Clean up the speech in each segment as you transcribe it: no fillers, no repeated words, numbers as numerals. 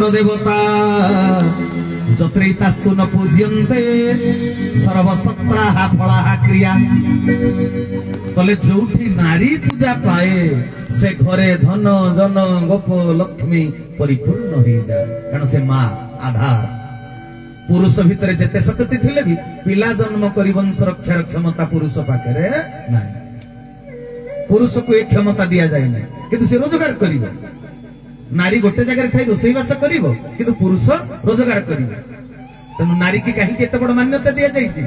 सर्वत्र देवता जत्रैतास्तु न पूज्यन्ते सर्वस्तत्राहा फलाहा क्रिया कले जोठी नारी पूजा पाए से घरे धन जन गोप लक्ष्मी परिपूर्ण हो जाए कारण से माँ आधार पुरुष भितर जेते शक्ति थिले भी पिला जन्म करी वंश रक्षार क्षमता पुरुष पाखे ना पुरुष को एक क्षमता दिया जाए ना किंतु से रोजगार करिवो नारी गोटे जगह थाई रोषेईबास करिवो किंतु पुरुष रोजगार करिवो तेणु नारी की कहीं केते बड़ मान्यता दिया जाइछि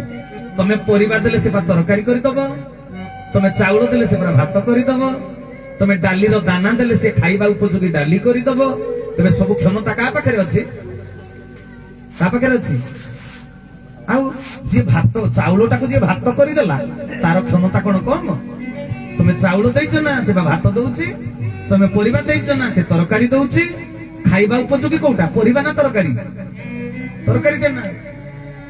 तमे परिबा देले से तरकारी करि दबो तमे चाउल देले से भात करि दबो तमे डाली रो दाना देले से खाइबा उपयोगी डाली करि दबो तमे सब क्षमता का पाखरे अछि का पाखरे अछि आउ जे भात चाउलटा को जे भात करि देला तार क्षमता कोन कम तमे चाउल दैछ ना से भात दउछि तमे परिबा दैछ ना से तरकारी दउछि खाइबा उपयोगी कोटा परिबा ना तरकारी तरकारी टा ना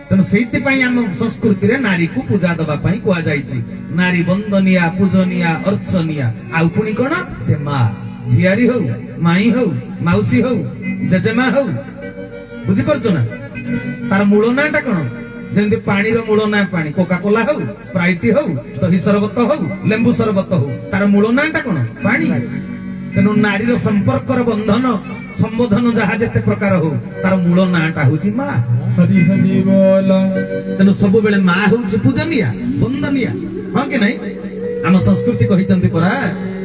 तेणु से आम संस्कृति रे नारी को पूजा दबा पाई कुआ जाइछि नारी वंदनिया पूजनिया अर्चनिया आउ पुणी कोन से माँ झियारी हो माई हो माउसी हो जजेमा हो बुझी परछ ना तार मूल नाटा कोन जेंति पानी रो मूल ना पानी कोका कोला हो स्प्राइट हो दही शरबत हो लेंबू शरबत हो तार मूल नाटा कोन पानी तेणु नारी रो संपर्क रो बंधन संबोधन जहा जेते प्रकार हो तार मूल नाटा होची माँ हरि हरि बोल तेणु सब बेले माँ होची पूजनिया वंदनिया हाँ कि नहीं आम संस्कृति कहिचंती परा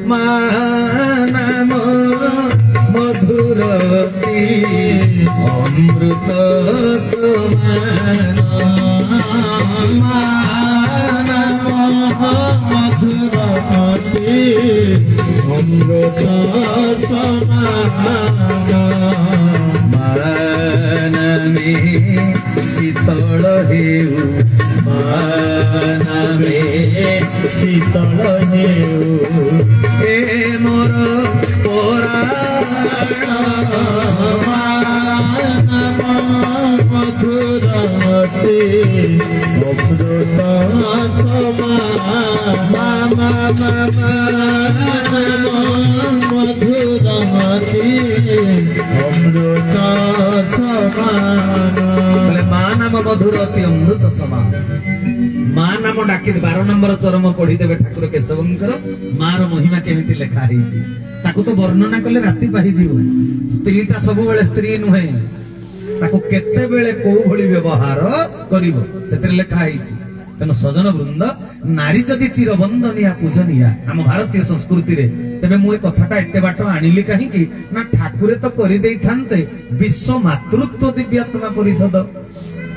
माँ नाम मधुर अमृत समान माँ नाम मधुर अमृत मान में शीतल हेउ मान में शीतल हेउ हे मोर पराण मधुर अमृत समान मधुर अमृत समान माँ नाम मधुर अति अमृत समान माँ नाम डाकी 12 नंबर चरम पढ़ी देवे ठाकुर केशवंकर माँ रो महिमा केमिति लेखा हेछि ताकू तो वर्णना कले राति पाहि जीव स्त्रीटा सब बेले स्त्री नुहे ताकू केते बेले को भली व्यवहार करिवो सेतिर लेखा हेछि तेणु सजन वृंद नारी जदि चिर वंदनिया पूजनिया आम भारतीय संस्कृति रे तेबे मु ए कथाटा एते बाट आनिली काहीकि ना ठाकुरे तो करि देई थान्ते विश्व मातृत्व दिव्यात्मा परिषद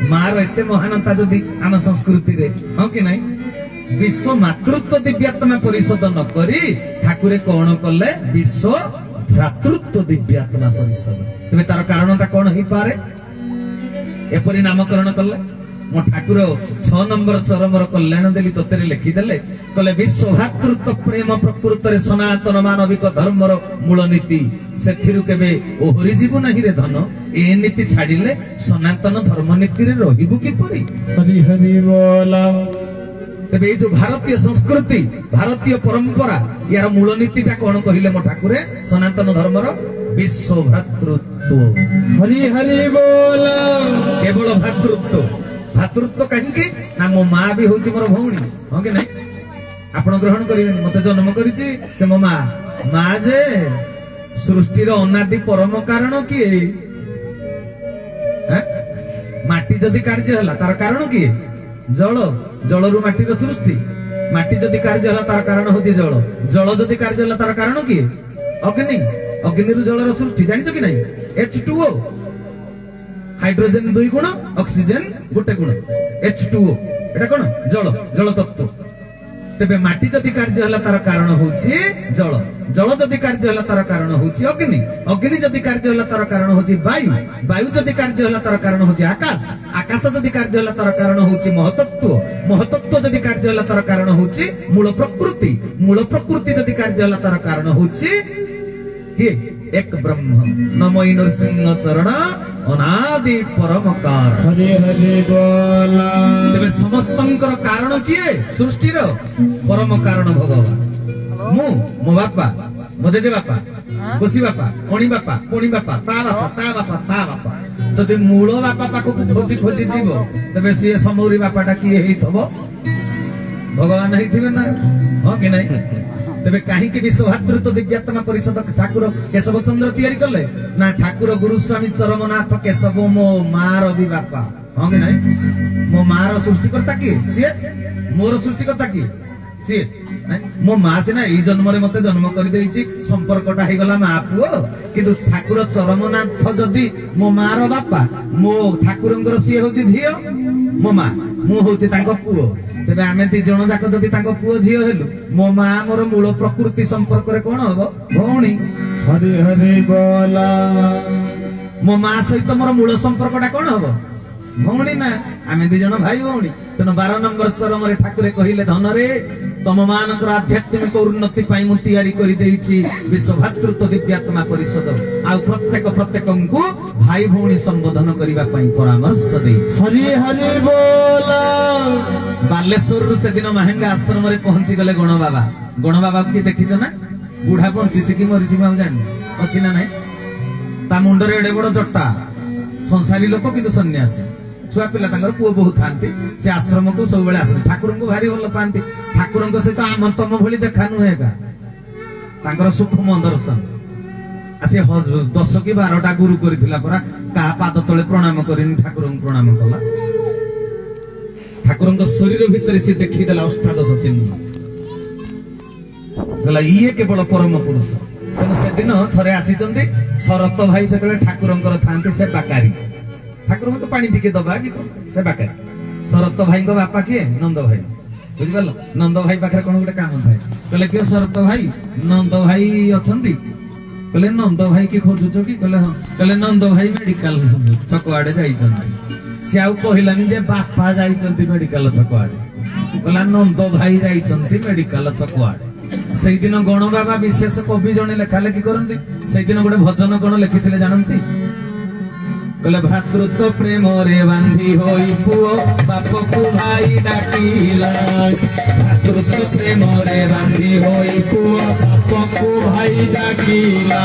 मार एते महानता जदि आम संस्कृति रे हां कि नहीं विश्व मातृत्व दिव्यात्मा परिषद न करी ठाकुरे कोन कले विश्व भ्रातृत्व दिव्यात्मा परिषद तेबे तार कारणटा कोन ही पारे एपरि नामकरण कले मो ठाकुर 6 नंबर चरमर कल्याण देली तोतेरे लिखिदेले कले विश्व भातृत्व प्रेम प्रकृत रे सनातन मानविक धर्मर मूल नीति सेथिरु केबे ओहरी जीव नाही रे धन ए नीति छाडिले सनातन धर्म नीति रे रहिबु किपरि हरि हरि बोला तेबे जो भारतीय संस्कृति भारतीय परंपरा यार मूल नीतिटा कोन कहिले मो ठाकुरे सनातन धर्मर विश्व भातृत्व हरि हरि बोला केवल भातृत्व भातृत्व कहीं ना मो माँ भी हूँ मोर भौणी हाँ कि नहीं आपण ग्रहण करें मत जन्म करिछि से मो माँ माँ जे सृष्टि अनादि परम कारण किए माटी जदि कार्य है तार कारण किए जल जलरू माटी सृष्टि माटी जदि कार्य है तार कारण हूँ जल जल जदि कार्य है तार कारण किए अग्नि अग्नि जलर सृष्टि जानिछ कि नहीं H2O हाइड्रोजन 2 गुण ऑक्सीजन 1 गुण H2O एटा कोन जल जल तत्व तेबे माटी जदि कार्य हला तार कारण होछि जल जल जदि कार्य हला तार कारण होछि अग्नि अग्नि जदि कार्य हला तार कारण होछि वायु वायु जदि कार्य हला तार कारण होछि आकाश आकाश जदि कार्य हला तार कारण होछि महतत्व महतत्व जदि कार्य हला तार कारण होछि मूल प्रकृति जदि कार्य हला तार कारण होछि के एक ब्रह्म नमो नरसिंह चरण अनादि परमकार हरि हरि बोला तेबे समस्तंकर कारण किए सृष्टि रो परम कारण भगवान मु मो बापा ମୋ ଜେଜେ ବାପା, ଗୋସି ବାପା, ଅଣି ବାପା, ପଣି ବାପା, ତା ବାପା, ତା ବାପା, ତା ବାପା। ଯଦି ମୂଳ ବାପା ପାଖକୁ ଖୋଜି ଖୋଜି ଯିବ ତେବେ ସିଏ ସମୌରୀ ବାପାଟା କିଏ ହେଇଥିବ? ଭଗବାନ ହେଇଥିବେ ନା, ହଁ କି ନାଇଁ? ତେବେ କାହିଁକି ବିଶ୍ୱଭାତୃତ୍ୱ ଦିବ୍ୟାତ୍ମା ପରିଷଦ ଠାକୁର କେଶବ ଚନ୍ଦ୍ର ତିଆରି କଲେ? ନା ଠାକୁର ଗୁରୁସ୍ୱାମୀ ଚରମନାଥ କେଶବ ମୋ ମାର ବି ବାପା, ହଁ କି ନାଇଁ? ମୋ ମାର ସୃଷ୍ଟିକର୍ତ୍ତା କିଏ? ସିଏ। ମୋର ସୃଷ୍ଟିକର୍ତ୍ତା କିଏ? ସିଏ। ମୋ ମା ସିନା ଏଇ ଜନ୍ମରେ ମତେ ଜନ୍ମ କରିଦେଇଛି, ସମ୍ପର୍କଟା ହେଇଗଲା ମା ପୁଅ, କିନ୍ତୁ ଠାକୁର ଚରମନାଥ ଯଦି ମୋ ମାର ବାପା, ମୋ ଠାକୁରଙ୍କର ସିଏ ହଉଛି ଝିଅ, ମୋ ମା, ମୁଁ ହଉଛି ତାଙ୍କ ପୁଅ। ତେବେ ଆମେ ଦି ଜଣ ଯାକ ଯଦି ତାଙ୍କ ପୁଅ ଝିଅ ହେଲୁ, ମୋ ମା ମୋର ମୂଳ ପ୍ରକୃତି ସମ୍ପର୍କରେ କଣ ହବ? ଭଉଣୀ। ହରି ହରି ବୋଲା। ମୋ ମା ସହିତ ମୋର ମୂଳ ସମ୍ପର୍କଟା କଣ ହବ? ଭଉଣୀ ନା। ଆମେ ଦି ଜଣ ଭାଇ ଭଉଣୀ। ତେଣୁ 12 ନମ୍ବର ଚରମରେ ଠାକୁରେ କହିଲେ, ଧନରେ ତମ ମାନଙ୍କର ଆଧ୍ୟାତ୍ମିକ ଉନ୍ନତି ପାଇଁ ମୁଁ ତିଆରି କରିଦେଇଛି ବିଶ୍ୱଭାତୃତ୍ୱ ଦିବ୍ୟାତ୍ମା ପରିଷଦ। ଆଉ ପ୍ରତ୍ୟେକଙ୍କୁ ଭାଇ ଭଉଣୀ ସମ୍ବୋଧନ କରିବା ପାଇଁ ପରାମର୍ଶ ଦେଇଛି। ହରି ହରି ବୋଲା। ବାଲେଶ୍ୱରରୁ ସେଦିନ ମାହେଙ୍ଗା ଆଶ୍ରମରେ ପହଞ୍ଚି ଗଲେ ଗଣ ବାବା। ଗଣ ବାବା କିଏ ଦେଖିଛ ନା? ବୁଢା ବଞ୍ଚିଛି କି ମରିଛି ମୁଁ ଆଉ ଜାଣିନି, ଅଛି ନା ନାଇଁ? ତା ମୁଣ୍ଡରେ ଏଡେ ବଡ ଜଟା, ସଂସାରୀ ଲୋକ କିନ୍ତୁ ସନ୍ନ୍ୟାସୀ। ଛୁଆ ପିଲା ତାଙ୍କର ପୁଅ ବୋହୁ ଥାନ୍ତି। ସେ ଆଶ୍ରମକୁ ସବୁବେଳେ ଆସନ୍ତି। ଠାକୁରଙ୍କୁ ଭାରି ଭଲ ପାଆନ୍ତି। ଠାକୁରଙ୍କ ସହିତ ଆମ ତମ ଭଳି ଦେଖା ନୁହେଁ ଏକା, ତାଙ୍କର ସୂକ୍ଷ୍ମ ଦର୍ଶନ। ସେ 10 କି 12ଟା ଗୁରୁ କରିଥିଲା ପରା, କାହା ପାଦ ତଳେ ପ୍ରଣାମ କରିନି, ଠାକୁରଙ୍କୁ ପ୍ରଣାମ କଲା। ଠାକୁରଙ୍କ ଶରୀର ଭିତରେ ସେ ଦେଖିଦେଲା ଅଷ୍ଟାଦଶ ଚିହ୍ନ, କହିଲା ଇଏ କେବଳ ପରମ ପୁରୁଷ। ତେଣୁ ସେଦିନ ଥରେ ଆସିଛନ୍ତି ଶରତ ଭାଇ, ସେତେବେଳେ ଠାକୁରଙ୍କର ଥାନ୍ତି ସେବାକାରୀ। ଠାକୁରଙ୍କୁ ପାଣି ଟିକେ ଦବା କି ସେବାକାରୀ। ଶରତ ଭାଇଙ୍କ ବାପା କିଏ? ନନ୍ଦ ଭାଇ। ବୁଝିପାରିଲ? ନନ୍ଦ ଭାଇ ପାଖରେ କଣ ଗୋଟେ କାମ ଥାଏ। କହିଲେ କିଏ? ଶରତ ଭାଇ, ନନ୍ଦ ଭାଇ ଅଛନ୍ତି? କହିଲେ ନନ୍ଦ ଭାଇ କି ଖୋଜୁଛ କି? କହିଲେ ହଁ। କହିଲେ ନନ୍ଦ ଭାଇ ମେଡିକାଲ ଛକ ଆଡେ ଯାଇଛନ୍ତି। ସେ ଆଉ କହିଲାନି ଯେ ବାପା ଯାଇଛନ୍ତି ମେଡିକାଲ ଛକ ଆଡେ, କହିଲା ନନ୍ଦ ଭାଇ ଯାଇଛନ୍ତି ମେଡିକାଲ ଛକ ଆଡେ। ସେଇଦିନ ଗଣ ବାବା ବିଶେଷ କବି ଜଣେ ଲେଖା ଲେଖି କରନ୍ତି। ସେଇଦିନ ଗୋଟେ ଭଜନ କଣ ଲେଖିଥିଲେ ଜାଣନ୍ତି? କହିଲେ ଭାତୃତ୍ୱ ପ୍ରେମରେ ବାନ୍ଧି ହୋଇ ପୁଅ ବାପକୁ ଭାଇ ଡାକିଲା। ଭାତୃତ୍ୱ ପ୍ରେମରେ ବାନ୍ଧି ହୋଇ ପୁଅ ବାପକୁ ଭାଇ ଡାକିଲା।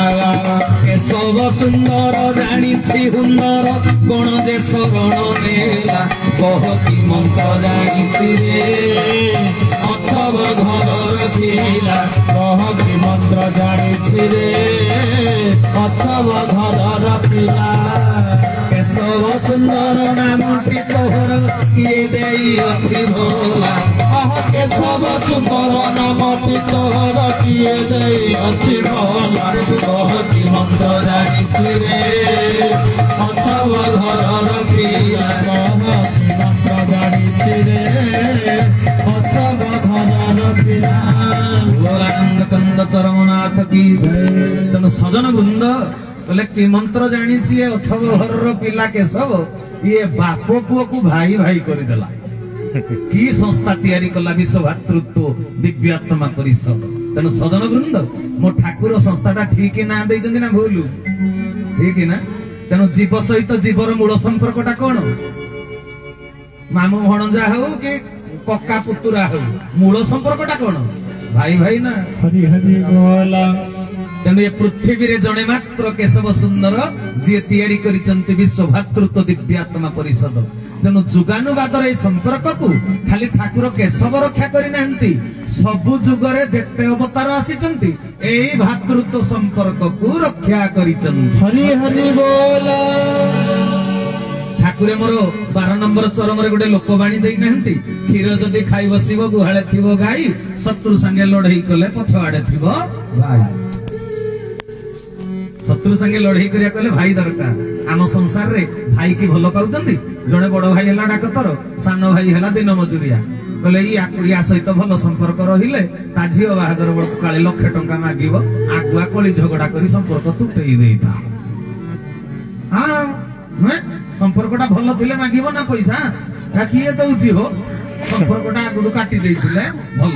କେଶବ ସୁନ୍ଦର ଜାଣିଛି ହୁନ୍ଦର, ଗଣ ଦେଶ ଗଣ ନେଲା। କହକି ମନ୍ତ୍ର ଜାଣିଛି ରେ ଅଥବ ଘରର ଥିଲା। କହକି ମନ୍ତ୍ର ଜାଣିଛି ରେ ଅଥବ ଘରର ଥିଲା। କେଶବ ସୁନ୍ଦର ନାମଟି ତୋହର କିଏ ଦେଇଅଛି ଭୋଲା। କେଶବ ସୁନ୍ଦର ନାମଟି ତୋହର କିଏ ଦେଇଅଛି ଭୋଲା। କହକି ମନ୍ତ୍ର ଜାଣିଛି ରେ ଅଥବ ଘରର ପିଲା। କହକି ମନ୍ତ୍ର ଜାଣିଛି ରେ ଅଥବ ଘରର ପିଲା। ଗୌରାନନ୍ଦ କନ୍ଦ ଚରମନାଥ କି। ତେଣୁ ସଜନ ବୃନ୍ଦ କହିଲେ କି ମନ୍ତ୍ର ଜାଣିଛି ଏ ଅଥବ ଘରର ପିଲା କେଶବ, ଇଏ ବାପ ପୁଅକୁ ଭାଇ ଭାଇ କରିଦେଲା। କି ସଂସ୍ଥା ତିଆରି କଲା? ବିଶ୍ୱଭାତୃତ୍ୱ ଦିବ୍ୟାତ୍ମା ପରିଷଦ। ତେଣୁ ସଜନ ବୃନ୍ଦ, ମୋ ଠାକୁର ସଂସ୍ଥାଟା ଠିକ ନା ଦେଇଛନ୍ତି ନା ଭୁଲ? ଠିକ ନା। ତେଣୁ ଜୀବ ସହିତ ଜୀବର ମୂଳ ସମ୍ପର୍କଟା କଣ? ମାମୁଁ ଭଣଜା ହଉ କି କକା ପୁତୁରା ହଉ, ମୂଳ ସମ୍ପର୍କଟା କଣ? ଭାଇ ଭାଇ ନା। ହରି ହରି ବୋଲା। ତେଣୁ ଏ ପୃଥିବୀରେ ଜଣେ ମାତ୍ର କେଶବ ସୁନ୍ଦର, ଯିଏ ତିଆରି କରିଛନ୍ତି ବିଶ୍ୱଭାତୃତ୍ୱ ଦିବ୍ୟାତ୍ମା ପରିଷଦ। ତେଣୁ ଯୁଗାନୁବାଦର এই ସମ୍ପର୍କକୁ ଖାଲି ଠାକୁର କେଶବ ରକ୍ଷା କରିନାହାନ୍ତି, ସବୁ ଯୁଗରେ ଯେତେ ଅବତାର ଆସିଛନ୍ତି এই ଭାତୃତ୍ୱ ସମ୍ପର୍କକୁ ରକ୍ଷା କରିଛନ୍ତି। ହରି ହରି ବୋଲା। ଠାକୁରେ ମୋର 12 ନମ୍ବର ଚରମରେ ଗୋଟେ ଲୋକବାଣୀ ଦେଇନାହାନ୍ତି, କ୍ଷୀର ଯଦି ଖାଇ ବସିବ ଗୁହାଳେ ଥିବ ଗାଈ, ଶତ୍ରୁ ସାଙ୍ଗେ ଲଢେଇ କଲେ ପଛ ଆଡେ ଥିବ ଭାଇ। ଶତ୍ରୁ ସାଙ୍ଗେ ଲଢେଇ କରିବା କହିଲେ ଭାଇ ଦରକାର। ଆମ ସଂସାରରେ ଭାଇ କି ଭଲ ପାଉଛନ୍ତି? ଜଣେ ବଡ ଭାଇ ହେଲା ଡାକତର, ସାନ ଭାଇ ହେଲା ଦିନ ମଜୁରିଆ। କହିଲେ ୟା ସହିତ ଭଲ ସମ୍ପର୍କ ରହିଲେ ତା ଝିଅ ବାହାଘର ବେଳକୁ କାଳେ 1,00,000 ଟଙ୍କା ମାଗିବ, ଆଗୁଆ କଳି ଝଗଡା କରି ସମ୍ପର୍କ ତୁଟେଇ ଦେଇଥା। ହଁ ନୁହେଁ, ସମ୍ପର୍କଟା ଭଲ ଥିଲେ ମାଗିବ ନା ପଇସା? କିଏ ଦଉଛି ହୋ? ସମ୍ପର୍କଟା ଆଗରୁ କାଟି ଦେଇଥିଲେ ଭଲ।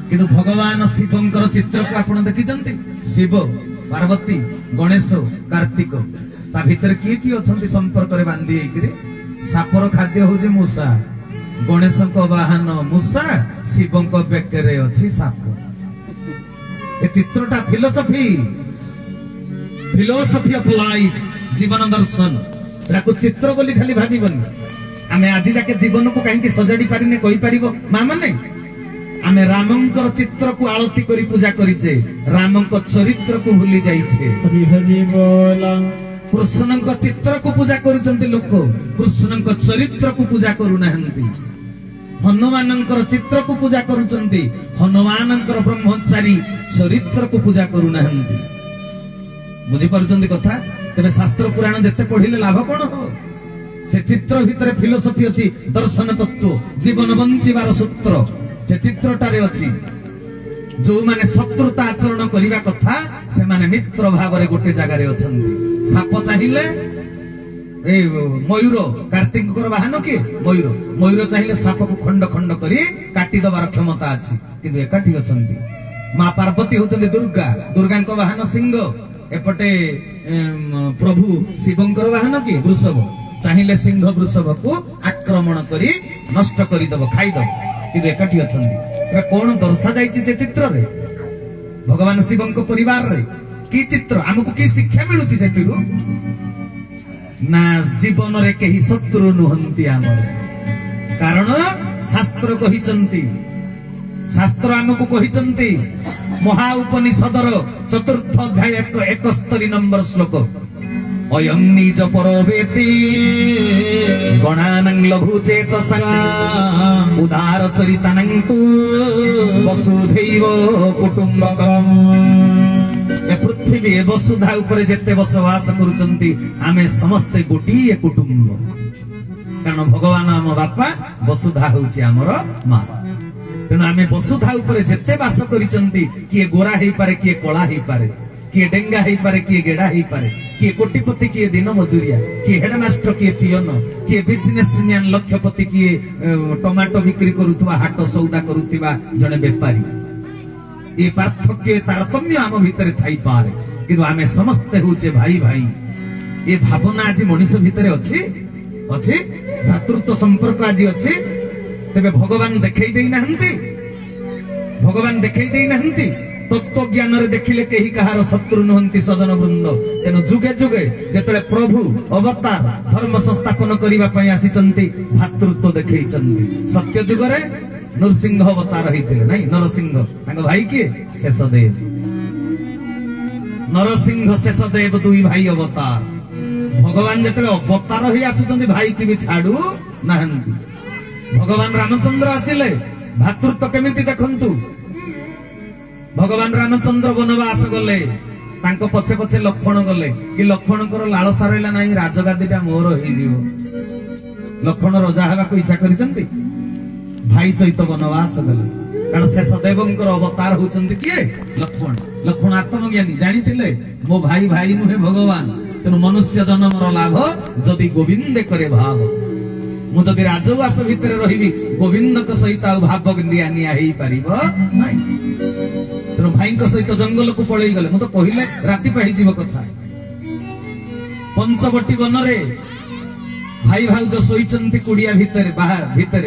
କିନ୍ତୁ ଭଗବାନ ଶିବଙ୍କର ଚିତ୍ରକୁ ଆପଣ ଦେଖିଛନ୍ତି? ଶିବ, ପାର୍ବତୀ, ଗଣେଶ, କାର୍ତ୍ତିକ, ତା ଭିତରେ କିଏ କିଏ ଅଛନ୍ତି ସମ୍ପର୍କରେ ବାନ୍ଧି ହେଇକିରି? ସାପର ଖାଦ୍ୟ ହଉଛି ମୂଷା, ଗଣେଶଙ୍କ ବାହନ ମୂଷା, ଶିବଙ୍କ ବେକରେ ଅଛି ସାପ। ए चित्रटा फिलोसफी फिलोसफी ऑफ लाइफ जीवन दर्शन एटाको चित्र बोली खाली भाबिबनी आमे आज जाके जीवन को कहीं सजाड़ी पारिने कहि पारिबो मां माने आमे रामंकर चित्र को आळती करी पूजा करिचे रामंक चरित्र को भूली जाइछे हरि हरि बोल कृष्णंक चित्र को पूजा करुचंती लोक कृष्णंक चरित्र को पूजा करू नाहंती हनुमानंकर चित्र को पूजा करुचंती हनुमानंकर ब्रह्मचारी चरित्र को पूजा करू नाहंती बुझी पारुचंती कथा तबे शास्त्र पुराण जते पढिले लाभ कोन हो से चित्र भितरे फिलोसफी अछि दर्शन तत्व जीवन बंचिबार सूत्र से चित्रटारे अछि जो माने शत्रुता आचरण करिवा कथा से माने मित्र भाव रे गोटे जगह रे अछंती साप चाहिए ए मयूर कार्तिक वाहन के मयूर मयूर चाहिए साप को खंड खंड करी काटी दबार क्षमता अछि किंतु एकाठी अछंती मां पार्वती होचंती दुर्गा दुर्गांक वाहन सिंह एपटे प्रभु शिवंकर वाहन के वृषभ चाहिए सिंह वृषभ को आक्रमण करी नष्ट करी दब खाई दब किंतु एकाठी अछंती कौन दर्शा जाइछि जे चित्र रे भगवान शिवंक परिवार रे की चित्र हमको की शिक्षा मिलुची सेतिरु ना जीवन रे केही शत्रु नुहंती हमर कारण शास्त्र कहिचंती शास्त्र हमको कहिचंती महा उपनिषदर चतुर्थ अध्याय 71 नंबर श्लोक अयं निज परोवेति गणानं लघु चेतसं उदार चरितानं तु वसुधैव कुटुंबकम् ए पृथ्वी वसुधा ऊपर जेते बसवास करुचंती आमे समस्त गोटिए कुटुंब कारण भगवान आम बापा वसुधा होउची हमर मां तेणु आमे वसुधा ऊपर जेते वास करिचंती किए गोरा हेई पारे किए कळा हेई पारे किए डेंगा हेई पारे किए गेडा हेई पारे किए कोटिपति किए दिन मजूरिया किए हेडमास्टर किए पियन किए बिजनेसमैन लक्षपति किए टमाटो बिक्री करुथुवा हाट सौदा करुथुवा जने व्यापारी ये पार्थक्य तारतम्य आम भितर थाई पारे किंतु आमे समस्त होचे भाई भाई ये भावना आज मनुष्य भितर अछि अछि भ्रातृत्व संपर्क आज अछि तबे भगवान देखै देई नाहंती भगवान देखै देई नाहंती तत्व ज्ञान रे देखिले केही कहार शत्रु नहंती सजन वृंद तेनो जुगे जुगे जेतले प्रभु अवतार धर्म संस्थापन करिवा पई आसीचंती भ्रातृत्व देखैचंती सत्य जुग रे नरसिंह अवतार होइतिले नै नरसिंह तांग भाई के शेषदेव नरसिंह शेषदेव दुई भाई अवतार भगवान जेतले अवतार होई आसुचंती भाई के भी छाडू नाहंती भगवान रामचंद्र आसिले भातृत्व केमिति देखंतु भगवान रामचंद्र वनवास गले तांको पछे पछे लक्ष्मण गले कि लक्ष्मणकर लालसा रहला नाही राजगादीटा मोर होई जिवो लक्ष्मण राजा हेबा को इच्छा करिसंती भाई सहित वनवास गले कारण शेषदेवंकर अवतार होचंती किए लक्ष्मण लक्ष्मण आत्मज्ञानी जानिथिले मो भाई भाई नुहे भगवान तेनु मनुष्य जन्मर लाभ जदि गोविंद करे भाव मु जदि राजवास भितर रहिबी गोविंद का सहित भाव गंदिया निया हेई परिबो नाही तेनु भाई का सहित जंगल को पळेई गले मु तो कहिले राति पाई जीव कथा पंचवटी वन रे भाई भाउज सोईचंती कुडिया भितर बाहर भितर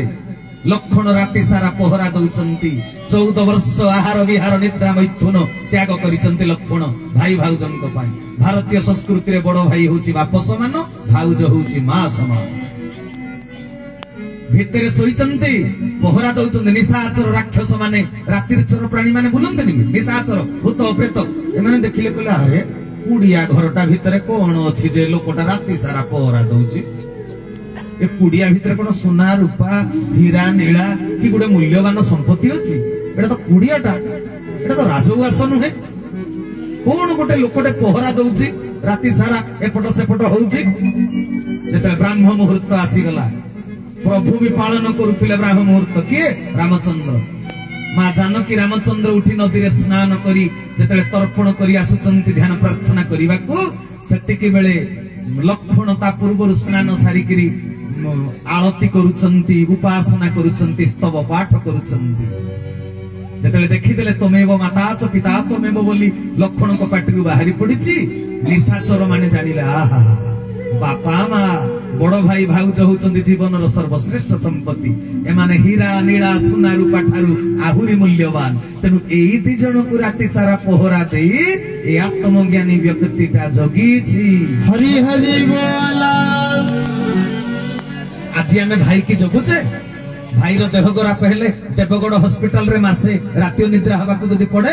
लक्ष्मण राति सारा पहरा दउचंती 14 वर्ष आहार विहार निद्रा मैथुन त्याग करिचंती लक्ष्मण भाई भाउजंक पाई भारतीय संस्कृति रे बड़ भाई होची बाप समान भाउज होची मां समान भितरे सोईचंती पहरा दउचंती निशाचर राक्षस माने रातिर चर प्राणी माने बुलंतनी निशाचर भूत प्रेत एमाने देखिले कहले अरे कुडिया घरटा भितरे कोन अछि जे लोकटा राति सारा पहरा दउची ए कुडिया भितर कोन सोना रूपा हीरा नीला कि गुडे मूल्यवान संपत्ति अछि एटा तो कुडियाटा एटा तो राजउआस नुहे कोन गोटे लोकटे पहरा दउची राति सारा एपट सेपट होउची जेते ब्राह्म मुहूर्त आसी गला प्रभु भी पालन करुथिले ब्राह्म मुहूर्त किए रामचंद्र मां जानकी रामचंद्र उठी नदी रे स्नान करी जेते तर्पण करी आसुचंती ध्यान प्रार्थना करिवाकू सेतिके बेले लक्ष्मण ता पूर्व स्नान सारी करी आळती करुचंती उपासना करुचंती स्तव पाठ करुचंती जेतेले देखिदेले तमेव माता च पिता तमेव बोली लक्ष्मण को पाटिरु बाहरी पडिछि निशाचर माने जानिले आहा बापा मा बड़ भाई भाउज होउचंदी जीवनर सर्वश्रेष्ठ संपत्ति एमाने हीरा नीला सुना रूपा ठारू आहुरी मूल्यवान तेणु एई दी जण को राति सारा पोहरा देई ए आत्मज्ञानी व्यक्तिटा जगीछि हरि हरि बोला आज आमे भाई की जगुचे भाई रो देह खराब हेले देवगढ़ हॉस्पिटल रे मासे राति निद्रा हवा को जदी पड़े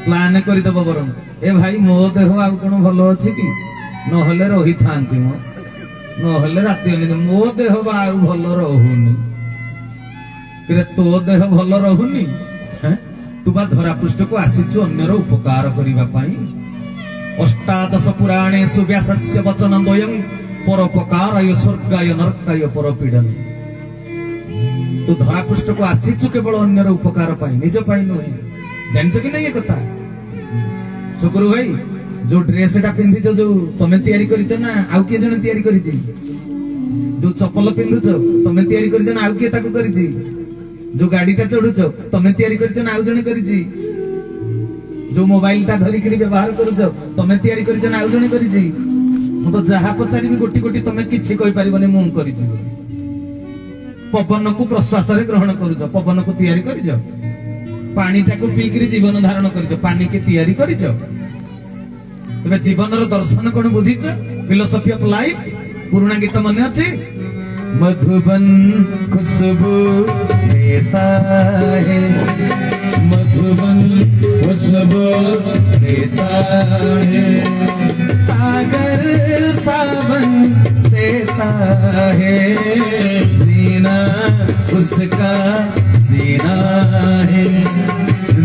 प्लान करि दबो बरम ए भाई मो देह आ कोन भलो अछि कि न होले रही थांती मो न होले राति निद्रा मो देह बा भलो रहउनी रे तो देह भलो रहउनी हैं तू बा धरा पृष्ठ को आसीचु अन्यर उपकार करिबा पई अष्टादश पुराणे सुव्यासस्य वचन द्वयं परोपकाराय स्वर्गाय नरकाय परपीडन तू धरा पृष्ठ को आसीचु केवल अन्यर उपकार पाई निज पाई नुहे जानछ कि नहीं ये कथा सुकुरु भाई जो ड्रेस टा पिंधि जो तमे तयारी करिछ ना आउ के जण तयारी करिछि जो चप्पल पिंधुछ तमे तयारी करिछ ना आउ के ताकू करिछि जो गाड़ी टा चढुछ तमे तयारी करिछ ना आउ जण करिछि जो मोबाइल टा धरि करी व्यवहार करूछ तमे तयारी करिछ ना आउ जण करिछि मु तो जहा पचारि गोटी गोटी तमे किछि कहि परिबनी मु करिछि पवन को प्रश्वास रे ग्रहण करूछ पवन को तयारी करिछ पानी टाको पीकरी जीवन धारण करिछ पानी के तयारी करिछ तबे जीवनर दर्शन कोन बुझिछ फिलोसफी ऑफ लाइफ पुराना गीत मने अछि मधुबन खुशबू देता है मधुबन खुशबू देता है सागर सावन देता है जीना उसका जीना है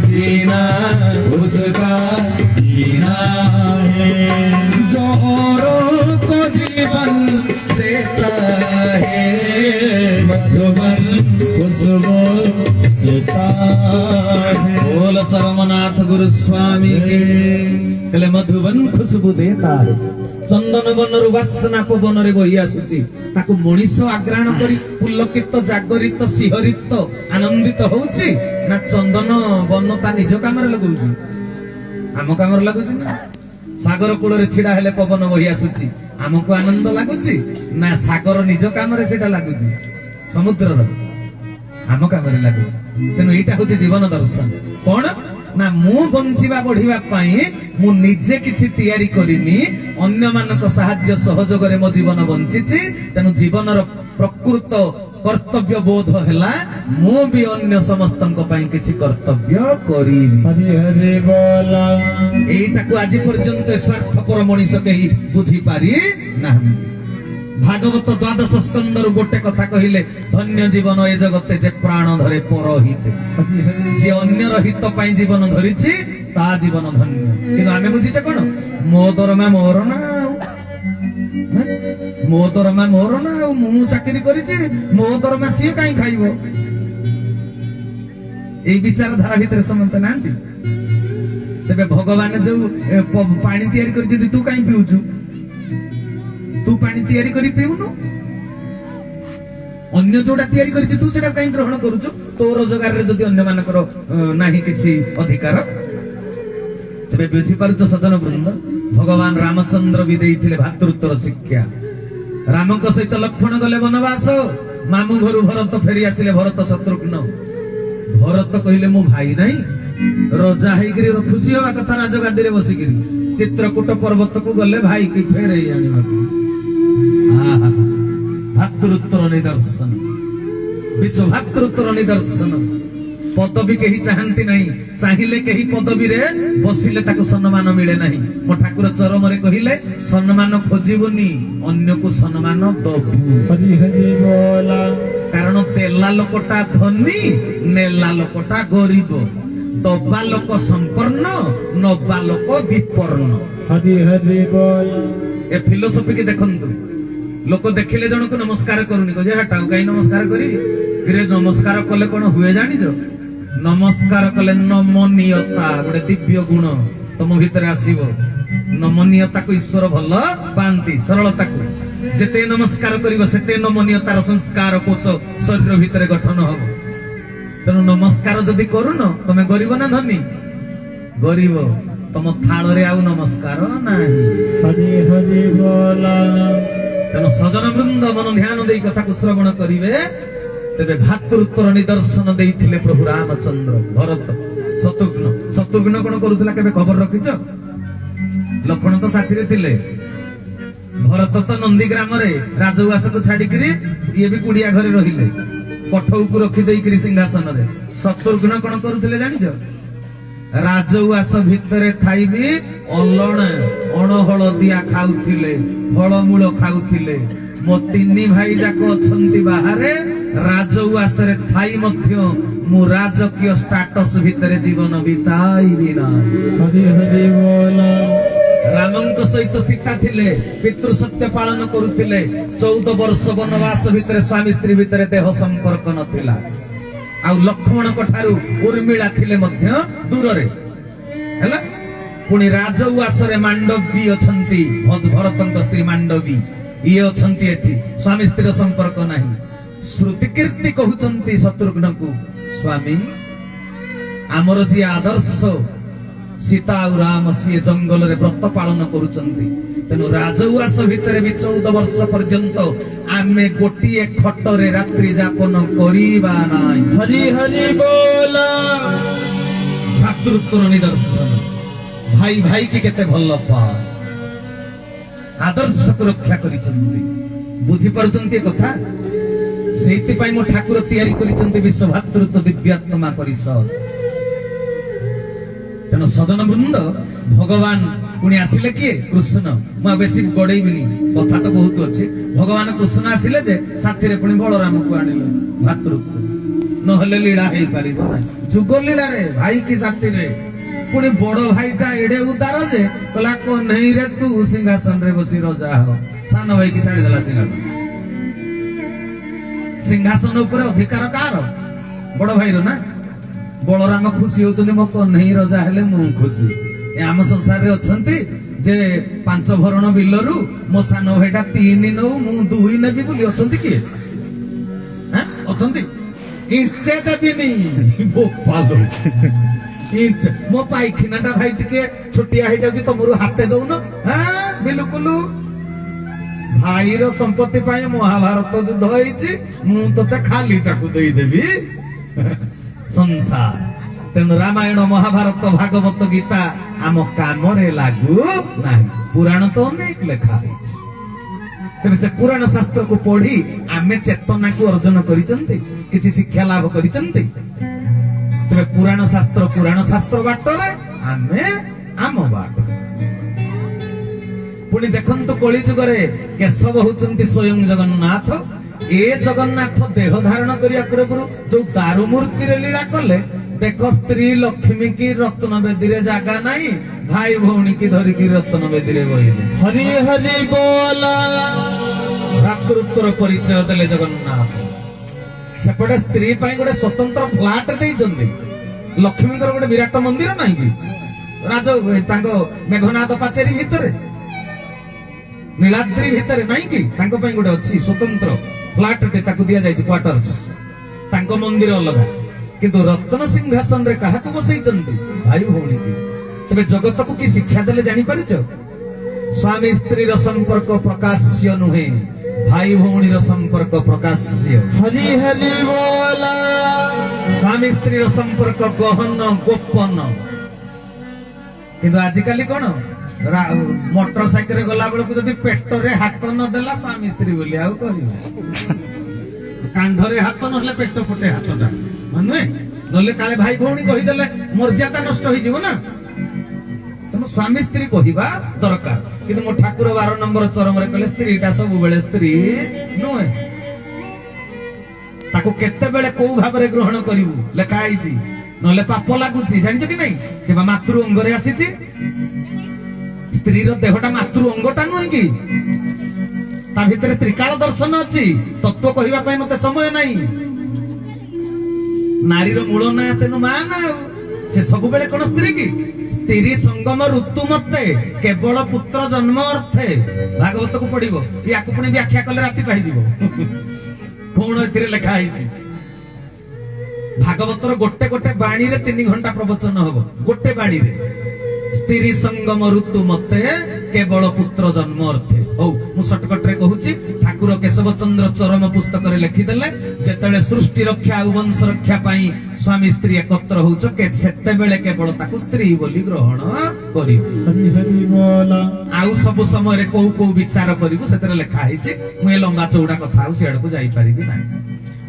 जीना उसका जीना है जो औरों को जीवन देता है मधुबन खुशबू देता है बोल चरमनाथ गुरु स्वामी के कले मधुबन खुशबू देता है चंदन बनरु वासना पवन रे बहि आसुची ताकू मनीष आग्राण करी पुलकित जागरित सिहरित आनंदित होउची ना चंदन बन ता निज काम रे लगउची आम काम रे लगउची ना सागर कूल रे छिड़ा हेले पवन बहि आसुची आमको आनंद लागुची ना सागर निज काम रे सेटा लागुची समुद्र रो आम काम रे लागुची तेनु एटा होची जीवन दर्शन कोन ना मु बंचिबा बढ़िबा पई मु निजे किछि तयारी करिनी अन्य मानक सहाय्य सहयोग रे मो जीवन बंचिछि तेनु जीवनर प्रकृत कर्तव्य बोध हैला मु भी अन्य समस्तंक पई किछि कर्तव्य करिनी हरि हरि बोला एटा को आज पर्यंत स्वार्थपर मनीष केही बुझी पारि नाही भागवत द्वादश स्कंदर गोटे कथा कहिले धन्य जीवन ए जगते जे प्राण धरे परहित जे अन्य हित पई जीवन धरिछि ता जीवन धन्य किंतु आमे बुझिछे कोन मो दरमा मोर ना मो दरमा मोर ना मु चाकरी करिछि मो दरमा सिए काई खाइबो एई विचार धारा भितर समंत नांती तबे भगवान जो पानी तयारी करिछि तू काई पिउछु तू पानी तयारी करी पिउनु अन्य जोड़ा तयारी करिछि तू सेटा काई ग्रहण करूछु तो रोजगार रे जदि अन्य मानकर नाही किछि अधिकार तबे बुझी पारुछ सजन वृंद भगवान रामचंद्र भी देइथिले भातृत्वर शिक्षा रामक सहित लक्ष्मण गले वनवास मामू घरु भरत फेरी आसिले भरत शत्रुघ्न भरत कहिले मो भाई नाही रजा हेगिरी खुशी होवा कथा राजगादी रे बसिकिरी चित्रकूट पर्वत को गले भाई की फेरे आनिबा भातृत्वर निदर्शन विश्व भातृत्वर निदर्शन पदवी कहीं चाहती नहीं चाहिए कहीं पदवी रे बसिले ताको सम्मान मिले नहीं मो ठाकुर चरम रे कहिले सम्मान खोजिबुनी अन्य को सम्मान दबु हरि हरि बोला कारण तेला लोकटा धनी नेला लोकटा गरीब दबा लोक संपन्न नबा लोक विपन्न हरि हरि बोला ए फिलोसफी की देखंतु लोक देखिले जण को नमस्कार करूनी कहे हटाऊ कहीं नमस्कार करी फिर नमस्कार कले कोन हुए जानि जो नमस्कार कले नमनीयता गोटे दिव्य गुण तुम भीतर आसीबो नमनीयता को ईश्वर भल पांती सरलता को जेते नमस्कार करिवो सेते नमनीयतार संस्कार कोष शरीर भीतर गठन हबो तेणु नमस्कार जदि करूनो तमे गरीब ना धनी गरीब तुम थाल रे आउ नमस्कार नाही हरि हरि बोला ସଜନ ବୃନ୍ଦ ମନ ଧ୍ୟାନ ଦେଇ କଥାକୁ ଶ୍ରବଣ କରିବେ। ତେବେ ଭାତୃତ୍ୱର ନିଦର୍ଶନ ଦେଇଥିଲେ ପ୍ରଭୁ ରାମଚନ୍ଦ୍ର ଭରତ ଶତ୍ରୁଘ୍ନ। ଶତ୍ରୁଘ୍ନ କଣ କରୁଥିଲା କେବେ ଖବର ରଖିଛ? ଲକ୍ଷ୍ମଣ ତ ସାଥିରେ ଥିଲେ, ଭରତ ତ ନନ୍ଦୀ ଗ୍ରାମରେ ରାଜଉଆସକୁ ଛାଡିକିରି ଇଏ ବି କୁଡିଆ ଘରେ ରହିଲେ, କଠଉକୁ ରଖିଦେଇକିରି ସିଂହାସନରେ। ଶତ୍ରୁଘ୍ନ କଣ କରୁଥିଲେ ଜାଣିଛ? ରାଜଉଆସ ଭିତରେ ଥାଇ ବି ଅଲଣା ଅଣହଳଦିଆ ଖାଉଥିଲେ, ଫଳମୂଳ ଖାଉଥିଲେ। ମୋ ତିନି ଭାଇ ଯାକ ଅଛନ୍ତି ବାହାରେ, ରାଜଉଆସରେ ଥାଇ ମଧ୍ୟ ମୁଁ ରାଜକୀୟ ଷ୍ଟାଟସ ଭିତରେ ଜୀବନ ବିତାଇବି ନାହିଁ। ହରି ହରି ବୋଲ। ରାମଙ୍କ ସହିତ ସୀତା ଥିଲେ, ପିତୃ ସତ୍ୟ ପାଳନ କରୁଥିଲେ। 14 ବର୍ଷ ବନବାସ ଭିତରେ ସ୍ୱାମୀ ସ୍ତ୍ରୀ ଭିତରେ ଦେହ ସମ୍ପର୍କ ନଥିଲା। ଆଉ ଲକ୍ଷ୍ମଣଙ୍କ ଠାରୁ ଉର୍ମିଳା ଥିଲେ ମଧ୍ୟ ଦୂରରେ ହେଲା। ପୁଣି ରାଜଉଆସରେ ମାଣ୍ଡବୀ ଅଛନ୍ତି, ଭରତଙ୍କ ସ୍ତ୍ରୀ ମାଣ୍ଡବୀ, ଇଏ ଅଛନ୍ତି ଏଠି। ସ୍ୱାମୀ ସ୍ତ୍ରୀର ସମ୍ପର୍କ ନାହିଁ। ଶ୍ରୁତି କୀର୍ତ୍ତି କହୁଛନ୍ତି ଶତ୍ରୁଘ୍ନକୁ, ସ୍ୱାମୀ ଆମର ଯିଏ ଆଦର୍ଶ ସୀତା ଆଉ ରାମ ସିଏ ଜଙ୍ଗଲରେ ବ୍ରତ ପାଳନ କରୁଛନ୍ତି। ତେଣୁ ରାଜଉଆସ ଭିତରେ ବି 14 ବର୍ଷ ପର୍ଯ୍ୟନ୍ତ ଆମେ ଗୋଟିଏ ଖଟରେ ରାତ୍ରି ଯାପନ କରିବା ନାହିଁ। ହରି ହରି ବୋଲ। ଭାତୃତ୍ୱର ନିଦର୍ଶନ। ଭାଇ ଭାଇ କି କେତେ ଭଲ ପାଏ, ଆଦର୍ଶକୁ ରକ୍ଷା କରିଛନ୍ତି। ବୁଝିପାରୁଛନ୍ତି ଏ କଥା? ସେଇଥିପାଇଁ ମୋ ଠାକୁର ତିଆରି କରିଛନ୍ତି ବିଶ୍ୱ ଭାତୃତ୍ୱ ଦିବ୍ୟାତ୍ମା ପରିଷଦ। ତେଣୁ ସଦନ ବୃନ୍ଦ ଭଗବାନ ପୁଣି ଆସିଲେ କିଏ? କୃଷ୍ଣ। ମୁଁ ଆଉ ବେଶୀ ଗଡେଇବିନି, କଥା ତ ବହୁତ ଅଛି। ଭଗବାନ କୃଷ୍ଣ ଆସିଲେ ଯେ ସାଥିରେ ପୁଣି ବଳରାମକୁ ଆଣିଲେ। ଭାତୃତ୍ୱ ନହେଲେ ଲୀଳା ହେଇପାରିବ ନାହିଁ। ଯୁଗ ଲୀଳାରେ ଭାଇ କି ସାଥିରେ। ପୁଣି ବଡ ଭାଇଟା ଏଡେ ଉଦାର ଯେ କହିଲା କହ୍ନେଇରେ ତୁ ସିଂହାସନରେ ବସି ରଜା ହ। ସାନ ଭାଇକି ଛାଡିଦେଲା ସିଂହାସନ। ସିଂହାସନ ଉପରେ ଅଧିକାର କାହାର? ବଡ ଭାଇର ନା। ବଳରାମ ଖୁସି ହଉଛନ୍ତି, ମୋ କହ୍ନେଇ ରଜା ହେଲେ ମୁଁ ଖୁସି। ଏ ଆମ ସଂସାରରେ ଅଛନ୍ତି ଯେ 5 ଭରଣ ବିଲରୁ ମୋ ସାନ ଭାଇଟା 3 ନଉ, ମୁଁ 2 ନେବି ବୋଲି ଅଛନ୍ତି କିଏ? ଅଛନ୍ତି? ଇଞ୍ଚେ ଦେବିନି ବୋପାଲୋ। ମୋ ପାଇଖିନାଟା ଭାଇ ଟିକେ ଛୋଟିଆ ହେଇଯାଉଛି, ତମରୁ ହାତେ ଦଉନ। ବିଲକୁଲ ଭାଇର ସମ୍ପତ୍ତି ପାଇଁ ମହାଭାରତ ଯୁଦ୍ଧ ହେଇଛି, ମୁଁ ତତେ ଖାଲିଟାକୁ ଦେଇଦେବି ସଂସାର। ତେଣୁ ରାମାୟଣ ମହାଭାରତ ଭାଗବତ ଗୀତା ଆମ କାମରେ ଲାଗୁ ନାହିଁ। ପୁରାଣ ତ ଅନେକ ଲେଖା ହେଇଛି। ତେବେ ସେ ପୁରାଣ ଶାସ୍ତ୍ରକୁ ପଢି ଆମେ ଚେତନାକୁ ଅର୍ଜନ କରିଛନ୍ତି, କିଛି ଶିକ୍ଷା ଲାଭ କରିଛନ୍ତି। ତେବେ ପୁରାଣ ଶାସ୍ତ୍ର ବାଟରେ, ଆମେ ଆମ ବାଟରେ। ପୁଣି ଦେଖନ୍ତୁ କଳି ଯୁଗରେ କେଶବ ହଉଛନ୍ତି ସ୍ୱୟଂ ଜଗନ୍ନାଥ। ଏ ଜଗନ୍ନାଥ ଦେହ ଧାରଣ କରିବା ପୂର୍ବରୁ ଯୋଉ ଦାରୁ ମୂର୍ତ୍ତିରେ ଲୀଳା କଲେ, ଦେଖ ସ୍ତ୍ରୀ ଲକ୍ଷ୍ମୀ କି ରତ୍ନ ବେଦୀରେ ଜାଗା ନାହିଁ, ଭାଇ ଭଉଣୀ କି ଧରିକି ରତ୍ନ ବେଦୀରେ ବହିଲେ। ହରି ହରି ବୋଲ। ଭାତୃତ୍ୱର ପରିଚୟ ଦେଲେ ଜଗନ୍ନାଥ। ସେପଟେ ସ୍ତ୍ରୀ ପାଇଁ ଗୋଟେ ସ୍ୱତନ୍ତ୍ର ଫ୍ଲାଟ ଦେଇଛନ୍ତି। ଲକ୍ଷ୍ମୀଙ୍କର ଗୋଟେ ବିରାଟ ମନ୍ଦିର ନାହିଁ କି ତାଙ୍କ ମେଘନାଦ ପାଚେରୀ ଭିତରେ, ନୀଳାଦ୍ରି ଭିତରେ ନାହିଁ କି? ତାଙ୍କ ପାଇଁ ଗୋଟେ ଅଛି ସ୍ୱତନ୍ତ୍ର ଫ୍ଲାଟଟେ, ତାକୁ ଦିଆଯାଇଛି କ୍ୱାର୍ଟର୍ସ। ତାଙ୍କ ମନ୍ଦିର ଅଲଗା। କିନ୍ତୁ ରତ୍ନ ସିଂହାସନରେ କାହାକୁ ବସେଇଛନ୍ତି? ଭାଇ ଭଉଣୀ କି। ତେବେ ଜଗତକୁ କି ଶିକ୍ଷା ଦେଲେ ଜାଣିପାରୁଛ? ସ୍ୱାମୀ ସ୍ତ୍ରୀର ସମ୍ପର୍କ ପ୍ରକାଶ୍ୟ ନୁହେଁ, ଭାଇ ଭଉଣୀର ସମ୍ପର୍କ ପ୍ରକାଶ୍ୟ। ହରି ହରି ବୋଲ। ସ୍ୱାମୀ ସ୍ତ୍ରୀର ସମ୍ପର୍କ ଗହନ ଗୋପନ। କିନ୍ତୁ ଆଜିକାଲି କଣ, ମୋଟର ସାଇକେଲରେ ଗଲା ବେଳକୁ ଯଦି ପେଟରେ ହାତ ନଦେଲା ସ୍ୱାମୀ ସ୍ତ୍ରୀ ବୋଲି ଆଉ କହିବେ। କାନ୍ଧରେ ହାତ ନହେଲେ ପେଟ ପଟେ ହାତଟା ନୁହେଁ, ନହେଲେ କାଳେ ଭାଇ ଭଉଣୀ କହିଦେଲେ ମର୍ଯ୍ୟାଦା ନଷ୍ଟ ହେଇଯିବ ନା। ତେଣୁ ସ୍ୱାମୀ ସ୍ତ୍ରୀ କହିବା ଦରକାର। କିନ୍ତୁ ମୋ ଠାକୁର 12 ନମ୍ବର ଚରମରେ କହିଲେ ସ୍ତ୍ରୀଟା ସବୁବେଳେ ସ୍ତ୍ରୀ ନୁହେଁ, ତାକୁ କେତେବେଳେ କୋଉ ଭାବରେ ଗ୍ରହଣ କରିବୁ ଲେଖା ହେଇଛି, ନହେଲେ ପାପ ଲାଗୁଛି। ଜାଣିଛ କି ନାଇଁ? ସେ ବା ମାତୃ ଅଙ୍ଗରେ ଆସିଛି। ସ୍ତ୍ରୀର ଦେହଟା ମାତୃ ଅଙ୍ଗଟା ନୁହେଁ କି? ତା ଭିତରେ ତ୍ରିକାଳ ଦର୍ଶନ ଅଛି। ତତ୍ଵ କହିବା ପାଇଁ ମତେ ସମୟ ନାହିଁ। ନାରୀର ମୂଳ ନା ତେଣୁ ମା ନା। ଆଉ ସେ ସବୁବେଳେ କଣ ସ୍ତ୍ରୀ କି? ସ୍ତ୍ରୀ ସଙ୍ଗମ ଋତୁ ମତେ କେବଳ ପୁତ୍ର ଜନ୍ମ ଅର୍ଥେ। ଭାଗବତକୁ ପଢିବ, ୟାକୁ ପୁଣି ବ୍ୟାଖ୍ୟା କଲେ ରାତି ପାଇଯିବ। କଣ ଏଥିରେ ଲେଖା ହେଇଛି? ଭାଗବତର ଗୋଟେ ଗୋଟେ ବାଣୀରେ 3 ଘଣ୍ଟା ପ୍ରବଚନ ହବ। ଗୋଟେ ବାଣୀରେ ସ୍ତ୍ରୀ ସଙ୍ଗମ ଋତୁ ମତେ केवल पुत्र जन्म अर्थे हौ मु शॉर्टकट रे कहूची ठाकुर केशव चंद्र चरम पुस्तक रे लिखिदेले जेतेले सृष्टि रक्षा और वंश रक्षा पाई स्वामी स्त्री एकत्र होउछ के सेते बेले केवल ताकू स्त्री बोली ग्रहण करी हरि हरि बोला आउ सब समय रे को विचार करिवु सेतरे लेखा हिचे मु लंबा चौड़ा कथा आउ सियाड को जाई परिबि नै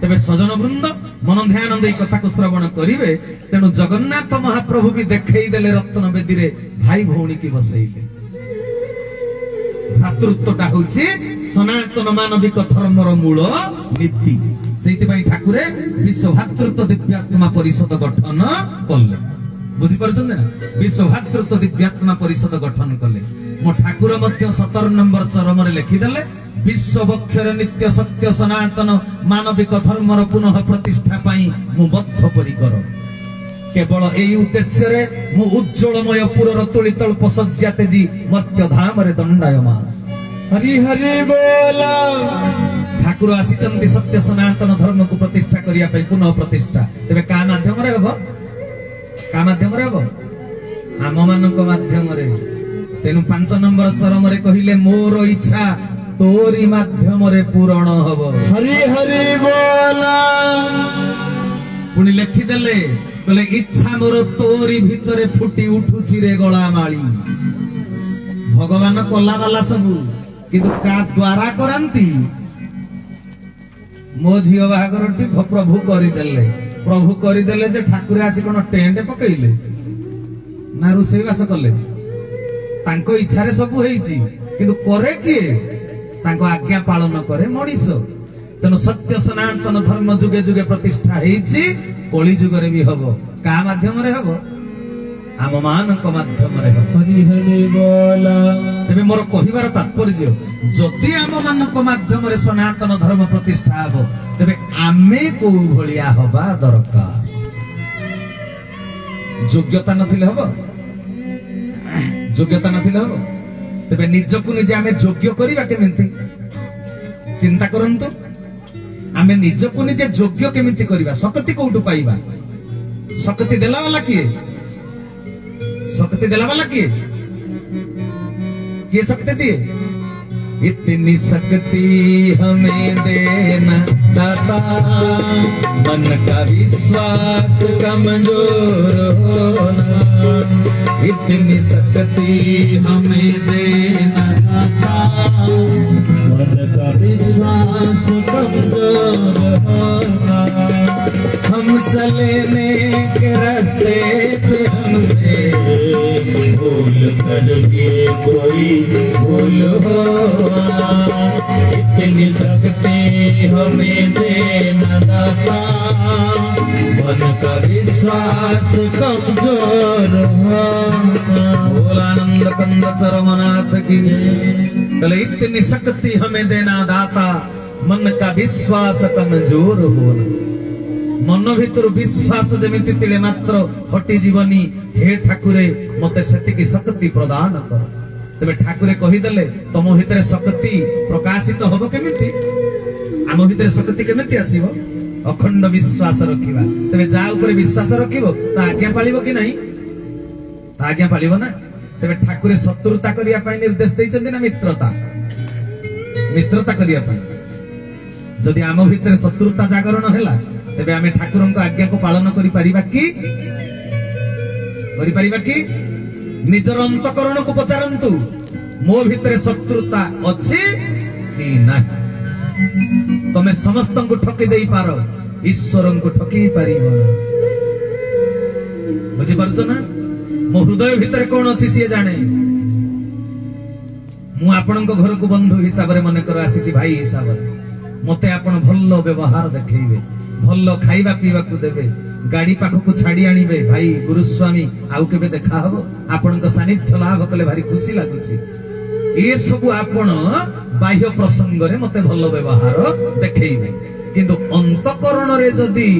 तेबे सजन वृंद मन ध्यान देई कथा को श्रवण करिवे तेनु जगन्नाथ महाप्रभु भी देखै देले रत्न बेदी रे भाई भौणी की बसैले भ्रातृत्वटा होछि सनातन मानविक धर्मर मूल नीति सेति पई ठाकुरे विश्व भ्रातृत्व दिव्यात्मा परिषद गठन कले बुझी परछन ना विश्व भ्रातृत्व दिव्यात्मा परिषद गठन कले मो ठाकुर मध्य 17 नंबर चरम रे लिखि देले विश्व वक्षर नित्य सत्य सनातन मानविक धर्मर पुनः प्रतिष्ठा पाई मु बद्ध परिकर केवल एई उद्देश्य रे मु उज्जवलमय पुरर तुलितल्प सज्जा तेजी मध्य धाम रे दंडायमान हरि हरि बोला ठाकुर आसीचंती सत्य सनातन धर्म को प्रतिष्ठा करिया पे पुनः प्रतिष्ठा तेबे का माध्यम रे हबो का माध्यम रे हबो आम मानक माध्यम रे तेनु 5 नंबर चरम रे कहिले मोर इच्छा तोरी माध्यम रे पूर्ण हबो हरि हरि बोला पुणी लिखि देले कहले इच्छा मोर तोरी भितरे फुटी उठुची रे गला माली भगवान कला वाला सबु किंतु का द्वारा करंती मो झियो बाहागरटी प्रभु करी देले जे ठाकुर आसी कोन टेंट पकैले ना रुसई वास कले तांको इच्छा रे सबु हेइची किंतु करे किए तांको आज्ञा पालन करे मनीष तेनु सत्य सनातन धर्म जुगे जुगे प्रतिष्ठा हेइची कली जुग रे भी हबो का माध्यम रे हबो आम मानक माध्यम रे हबो हरि हरि बोला तेबे मोर कहिबार तात्पर्य जदि आम मानक माध्यम रे सनातन धर्म प्रतिष्ठा हबो तेबे आमे को भलिया हबा दरकार योग्यता नथिले हबो योग्यता नथिले हबो तेबे निजको निजे आमे योग्य करिबा केमिति चिंता करंतु आमे निजको निजे योग्य केमिति करिबा शक्ति कोठु पाइबा शक्ति देला वाला किए शक्ति देला वाला किए शक्ति दिए इतनी शक्ति हमें देना दाता मन का विश्वास कमजोर होना इतनी शक्ति हमें देना दाता मन का विश्वास कमजोर होना हम चलने के रास्ते पे हमसे भूल करके कोई भूल हो इतनी शक्ति हमें देना दाता मन का विश्वास कमजोर हो भोलानंद कंद चरमनाथ की कल इतनी शक्ति हमें देना दाता मन का विश्वास कमजोर होना मन भितर विश्वास जमिति तिले मात्र हटि जीवनी हे ठाकुरे मते सेतिकी शक्ति प्रदान कर तेबे ठाकुरे कहि देले तम भितर शक्ति प्रकाशित होबो केमिति आम भितर शक्ति केमिति आसीबो अखंड विश्वास रखिबा तेबे जा ऊपर विश्वास रखिबो त आज्ञा पालिबो कि नहीं त आज्ञा पालिबो ना तेबे ठाकुरे शत्रुता करिया पई निर्देश दैचंदी ना मित्रता करिया पई जदि आम भितर शत्रुता जागरण हैला तेबे आमे ठाकुरंको आज्ञा को पालन करि परिबा कि निजर अंतकरण को पचारंतु मो भितरे शत्रुता अछि कि नाही तमे समस्त को ठकी देई पारो ईश्वरन को ठकी पारिबो बुझि परछ ना मो हृदय भितरे कोन अछि सिए जाने मु आपनको घर को बंधु हिसाब रे मने कर आसीची भाई हिसाब रे मते आपण भल्लो व्यवहार देखैबे भल्लो खाइबा पीवा को देबे गाड़ी पाख को छाड़ी आनिबे भाई गुरुस्वामी आउ केबे देखा हबो आपनका सानिध्य लाभ कले भारी खुशी लागुची ए सब आपण बाह्य प्रसंग रे मते भल्लो व्यवहार देखैबे किंतु अंतकरण रे जदी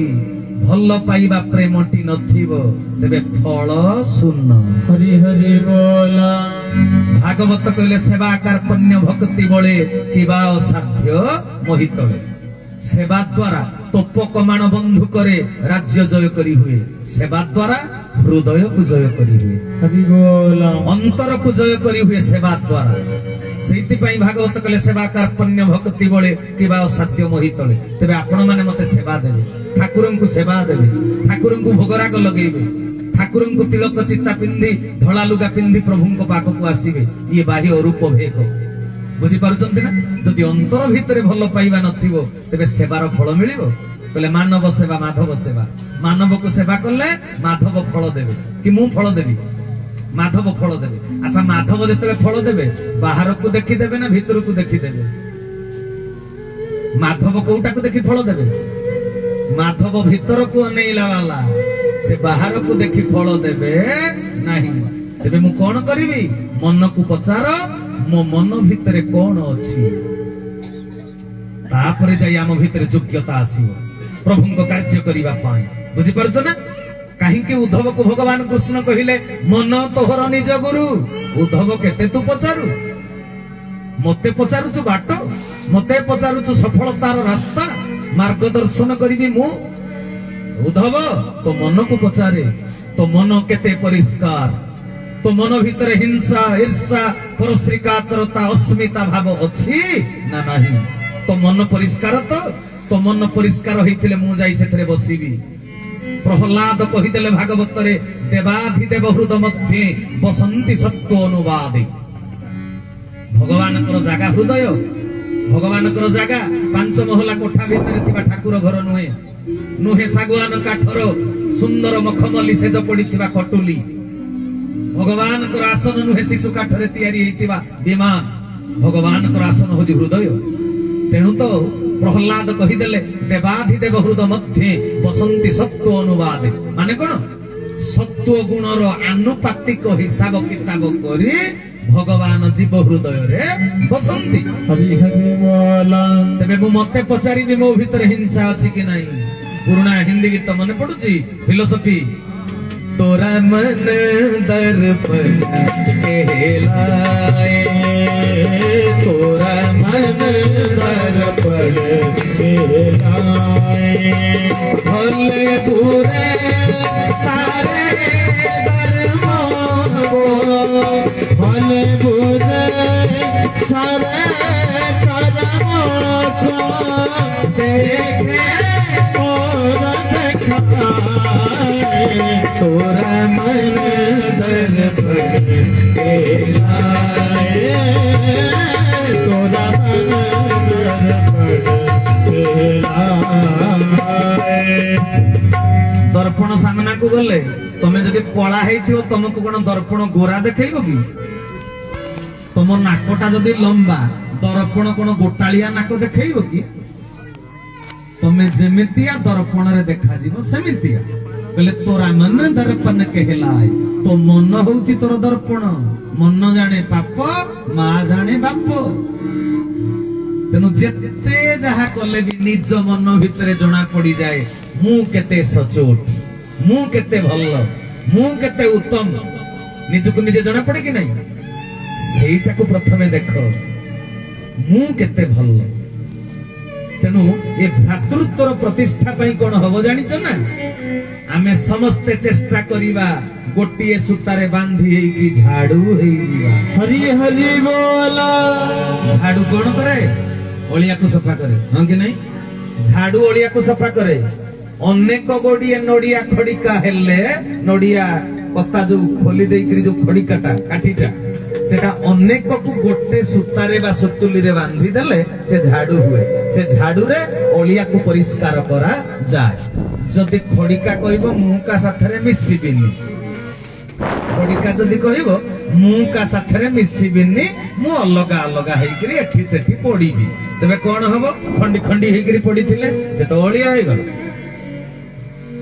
भल्लो पाइबा प्रेमटी नथिबो तेबे फल शून्य हरि हरि बोला भागवत कहले सेवा कार्पण्य भक्ति बळे किबा असाध्य मोहितळे सेवा द्वारा तोप कमाण बंधु करे राज्य जय करी हुए सेवा द्वारा हृदय को जय करी हुए हरि बोला अंतर को जय करी हुए सेवा द्वारा सेइतिपाई भागवत कले सेवा कार्पण्य भक्ति बळे किबा असाध्य मोहि तळे तबे आपण माने मते सेवा देबे ठाकुरन को सेवा देबे ठाकुरन को भोगराग लगेबे ठाकुरन को तिलक चित्ता पिंदी धळा लुगा पिंदी प्रभुन को पाख को आसीबे ये बाह्य रूप भेक बुझी पारुचंती ना जदि अंतर भितरे भल पाइबा नथिबो तबे सेवार फल मिलिबो कहले मानव सेवा मानव को सेवा करले माधव फल देबे कि मु फल देबी माधव फल देबे अच्छा माधव जेतले फल देबे बाहर को देखि देबे ना भीतर को देखि देबे माधव कोउटा को देखि फल देबे माधव भीतर को अनेइला वाला से बाहर को देखि फल देबे नाही तेबे मु कोन करिवि मन को पचार मो मन भितरे कोन अछि तापरे जाई आम भितरे योग्यता आसीबो प्रभु को कार्य करिवा पाई बुझि परछ ना कहीं उद्धव को भगवान कृष्ण कहले मन तोहर निज गुरु उद्धव केते तू पचारू मते पचारुचु बाट मते पचारुचु सफलतार रास्ता मार्गदर्शन करिवि मु उद्धव तो मन को पचारे तो मन केते परिष्कार तो मन भीतर हिंसा ईर्षा परश्रीकातरता अस्मिता भाव अछि ना नाही तो मन परिष्कार तो मन परिष्कार होइतिले मु जाई सेथरे बसिबी प्रहलाद कहिदेले भागवत रे देवाधिदेव हृदय मध्ये बसंती सत्व अनुवादे भगवान को जागा हृदय भगवान को जागा पांच महला कोठा भितर थिबा ठाकुर घर नुहे नुहे सागवान काठर सुंदर मखमली सेज पड़िथिबा कटुली भगवान को आसन नुहे शिशु काठरे तैयारी हेतिबा विमान भगवान को आसन होजी हृदय तेणु तो प्रहलाद कहिदेले देवाधिदेव हृदय मध्ये बसंती सत्व अनुवादे माने कोन सत्व गुणर आनुपातिक हिसाब किताब करी भगवान जीव हृदय रे बसंती हरि हरि बोला तबे मु मते पचारिबि मो भीतर हिंसा अछि कि नाही पुराना हिंदी गीत मने पडुची फिलोसफी तोरा मन दर्पण कहलाए तोरा मन दर्पण कहलाए भले पूरे सारे धर्मों भले बुरे सारे कर्मों को देखे और दिखाए तोरा मन दर्पण कहलाए तोरा दर्पण सामना को गले तमे जदि कला हेइथियो तुमको कोन दर्पण गोरा देखैबो कि तुम नाकटा जदि लंबा दर्पण कोन गोटालिया नाक देखैबो कि तमे जेमितिया दर्पण रे देखा जीवो सेमितिया कहले तोरा मन दर्पण कहलाए तो मन होउची तोर दर्पण मन जाने पाप मा जाने बाप तेनु जेते जहा कले भी निज मन भितरे जणा पड़ी जाए मु केते सचोट मु केते भल्ल मु केते उत्तम निजको निजे जणा पड़े कि नहीं सेईटा को प्रथमे देखो मु केते भल्ल तेनु ए भ्रातृत्वर प्रतिष्ठा पई कोन हबो जानिच ना आमे समस्ते चेष्टा करिबा गोटिए सूतारे बांधी हेई की झाड़ू हेई जीवा हरि हरि बोला झाड़ू कोन करे ओलिया को सफा करे हां कि नहीं झाड़ू ओलिया को सफा करे अनेक गोडिए नडिया खड़िका हेले नडिया पत्ता जो खोली देई जो खड़िकाटा काठीटा सेटा अनेक को गोटे सूतारे बा सुतुली रे बांधी देले से झाड़ू हुए से झाड़ू रे ओलिया को परिष्कार करा जाए जदि खड़िका कहबो मु का साथरे मिसिबिनी खड़िका जदि कहबो मु का साथरे मिसिबिनी मु अलगा अलगा हेकरी एठी सेठी पड़ीबी तबे कोन हबो खंडी खंडी हेकरी पड़ीथिले से तो ओलिया हे गल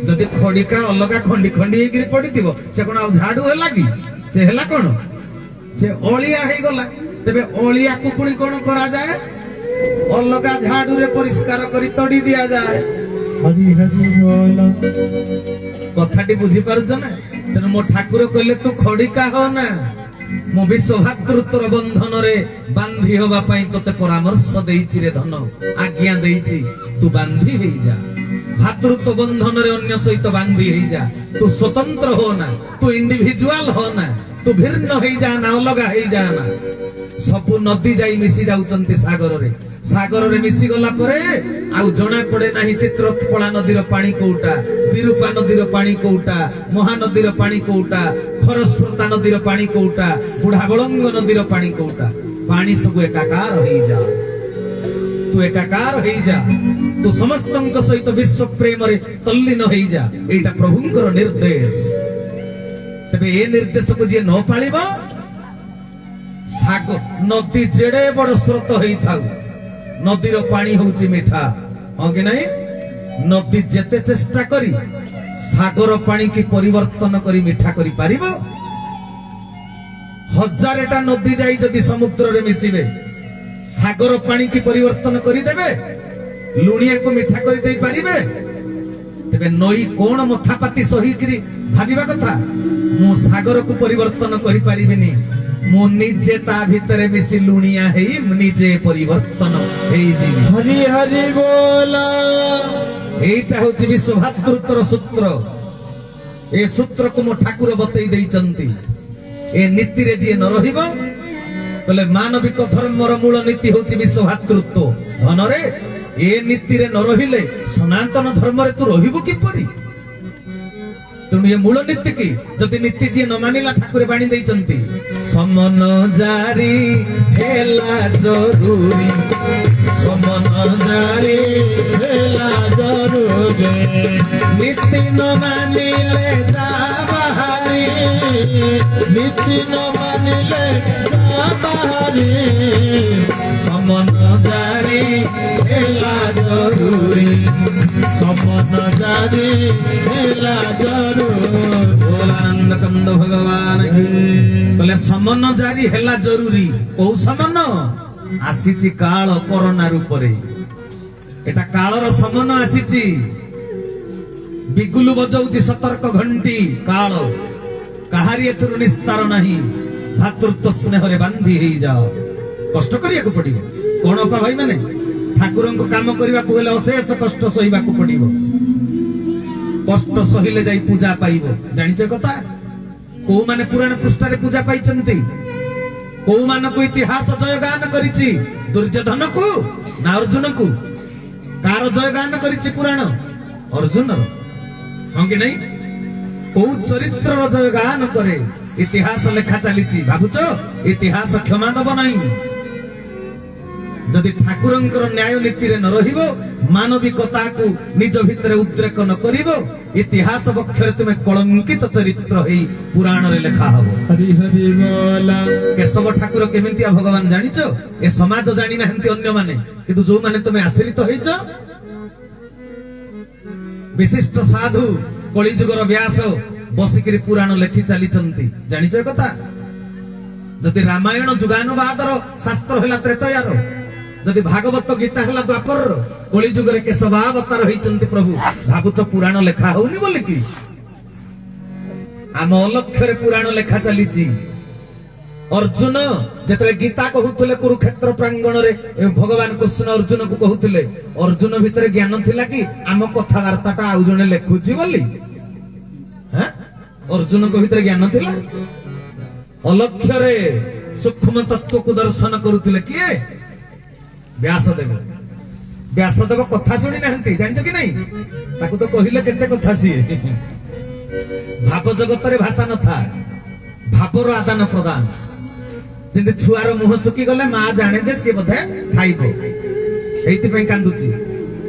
जदि खड़िका अलगा खंडी खंडी हेकरी पड़ीथिबो से कोन आ झाड़ू हे लागी से हेला कोन से ओलिया हे गला तबे ओलिया को पुणी कोन करा जाए अलगा झाड़ू रे परिष्कार करी तड़ी दिया जाए हरि हरि बोला कथाटी बुझी पारुछ ना तेन मो ठाकुर कहले तू खड़िका हो ना मो विश्व भातृत्वर बंधन रे बांधी होबा पई तोते परामर्श देइछि रे धन आज्ञा देइछि तू बांधी हेई जा भातृत्व बंधन रे अन्य सहित बांधी हेई जा तू स्वतंत्र हो ना तू इंडिविजुअल हो ना तू भिन्न हेई जा ना अलगा हेई जा ना सबु नदी जाई मिसी जाउचंती सागर रे मिसी गला परे आउ जणा पड़े नाही चित्रपला नदीर पानी कोउटा विरूपा नदीर पानी कोउटा महानदीर पानी कोउटा खरस्रोता नदीर पानी कोउटा बुढ़ा बळंग नदीर पानी कोउटा पानी सब एकाकार होई जा तू एकाकार होई जा तू समस्तंक सहित विश्व प्रेम रे तल्लीन होई जा एटा प्रभुंकर निर्देश तबे ए निर्देश को जे न पालिबो सागर नदी जेड़े बड़ स्रोत होई थाउ नदीर पानी होउची मीठा हां कि नहीं नदी जेते चेष्टा करी सागर पानी की परिवर्तन करी मीठा करी पारिबो हजारेटा नदी जाई जदि समुद्र रे मिसिबे सागर पानी की परिवर्तन करी देबे लुणिया को मीठा करी देई पारिबे तेबे नई कोन मथापाती सही करी भाबिबा कथा मु सागर को परिवर्तन करी पारिबिनी मु निजे ता भितरे मिसी लुणिया हेई निजे परिवर्तन हेई जीवी हरि हरि बोला एटा होची विश्व भातृत्वर सूत्र ए सूत्र को मो ठाकुर बतई देइचंती ए नीति रे जे न रहिबो बोले मानविक धर्मर मूल नीति होची विश्व भातृत्व धन रे ए नीति रे न रहिले सनातन धर्म रे तू रहिबो किपरि तुम ये मूल नीति की जदि नीति जी न मानिला ठाकुर बाणी देइचंती समन जारी हेला जरूरी समन जारी हेला जरूरी नीति न मानिले जा बाहरी नीति न मानिले जा बाहरी समन जारी हेला जरूरी समन जारी हेला जरूरी बोलानंद कंद भगवान बोले समन जारी हेला जरूरी को समन आसीची काल कोरोना रूपरे एटा कालर समन आसीची बिगुलु बजाउची सतर्क घंटी काल काहारी एथुरु निस्तार नाही भातृत्व स्नेह रे बांधी हेई जाओ कष्ट करिया को पड़िबो कोन पा भाई माने ठाकुरन को काम करबा को हेले अशेष कष्ट सहिबा को पड़िबो कष्ट सहिले जाई पूजा पाइबो जानिछे कथा को माने पुराण पृष्ठ रे पूजा पाइचंती को मान को इतिहास जयगान करिछि दुर्योधन को ना अर्जुन को कार जयगान करिछि पुराण अर्जुन हां कि नहीं को चरित्र जयगान करे इतिहास लेखा चलीछि भाबुचो इतिहास क्षमा दब नहीं जदि ठाकुरंकर न्याय नीति रे न रहिबो मानविकता को निज भितरे उद्रेक न करिबो इतिहास बक्षरे तुमे कलंकित चरित्र हेई पुराण रे लेखा हबो हरि हरि बोला केशव ठाकुर केमितिया भगवान जानिचो ए समाज जानि नाहंती अन्य माने किंतु जो माने तुमे आश्रित होइचो विशिष्ट साधु कलिजुगर व्यास बसिकरी पुराण लेखि चलीचंती जानिचो ए कथा जदि रामायण जुगानुवादर शास्त्र हैला त्रेतयार जदि भागवत गीता हैला द्वापर कलिजुगरे केशवावतार होइचंती प्रभु भाबुच पुराण लेखा होउनी बोली कि आम अलक्ष्य पुराण लेखा चलीची अर्जुन जेतले गीता कहूतले कुरुक्षेत्र प्रांगण रे भगवान कृष्ण अर्जुन को कहूतले अर्जुन भितरे ज्ञान थिला कि आम कथावार्ताटा आउ जने लेखुची बोली हैं अर्जुन को भितरे ज्ञान थिला अलक्ष्य रे सूक्ष्म तत्व को दर्शन करुथिले किए व्यासदेव कथा सुनी नाहंती जानिछ कि नहीं ताकू तो कहिले केते कथा सी भाव जगत रे भाषा न था भावर आदान प्रदान जिंदे छुआर मुह सुकी गले मां जाने जे से बधे खाइबो एति पई कांदुची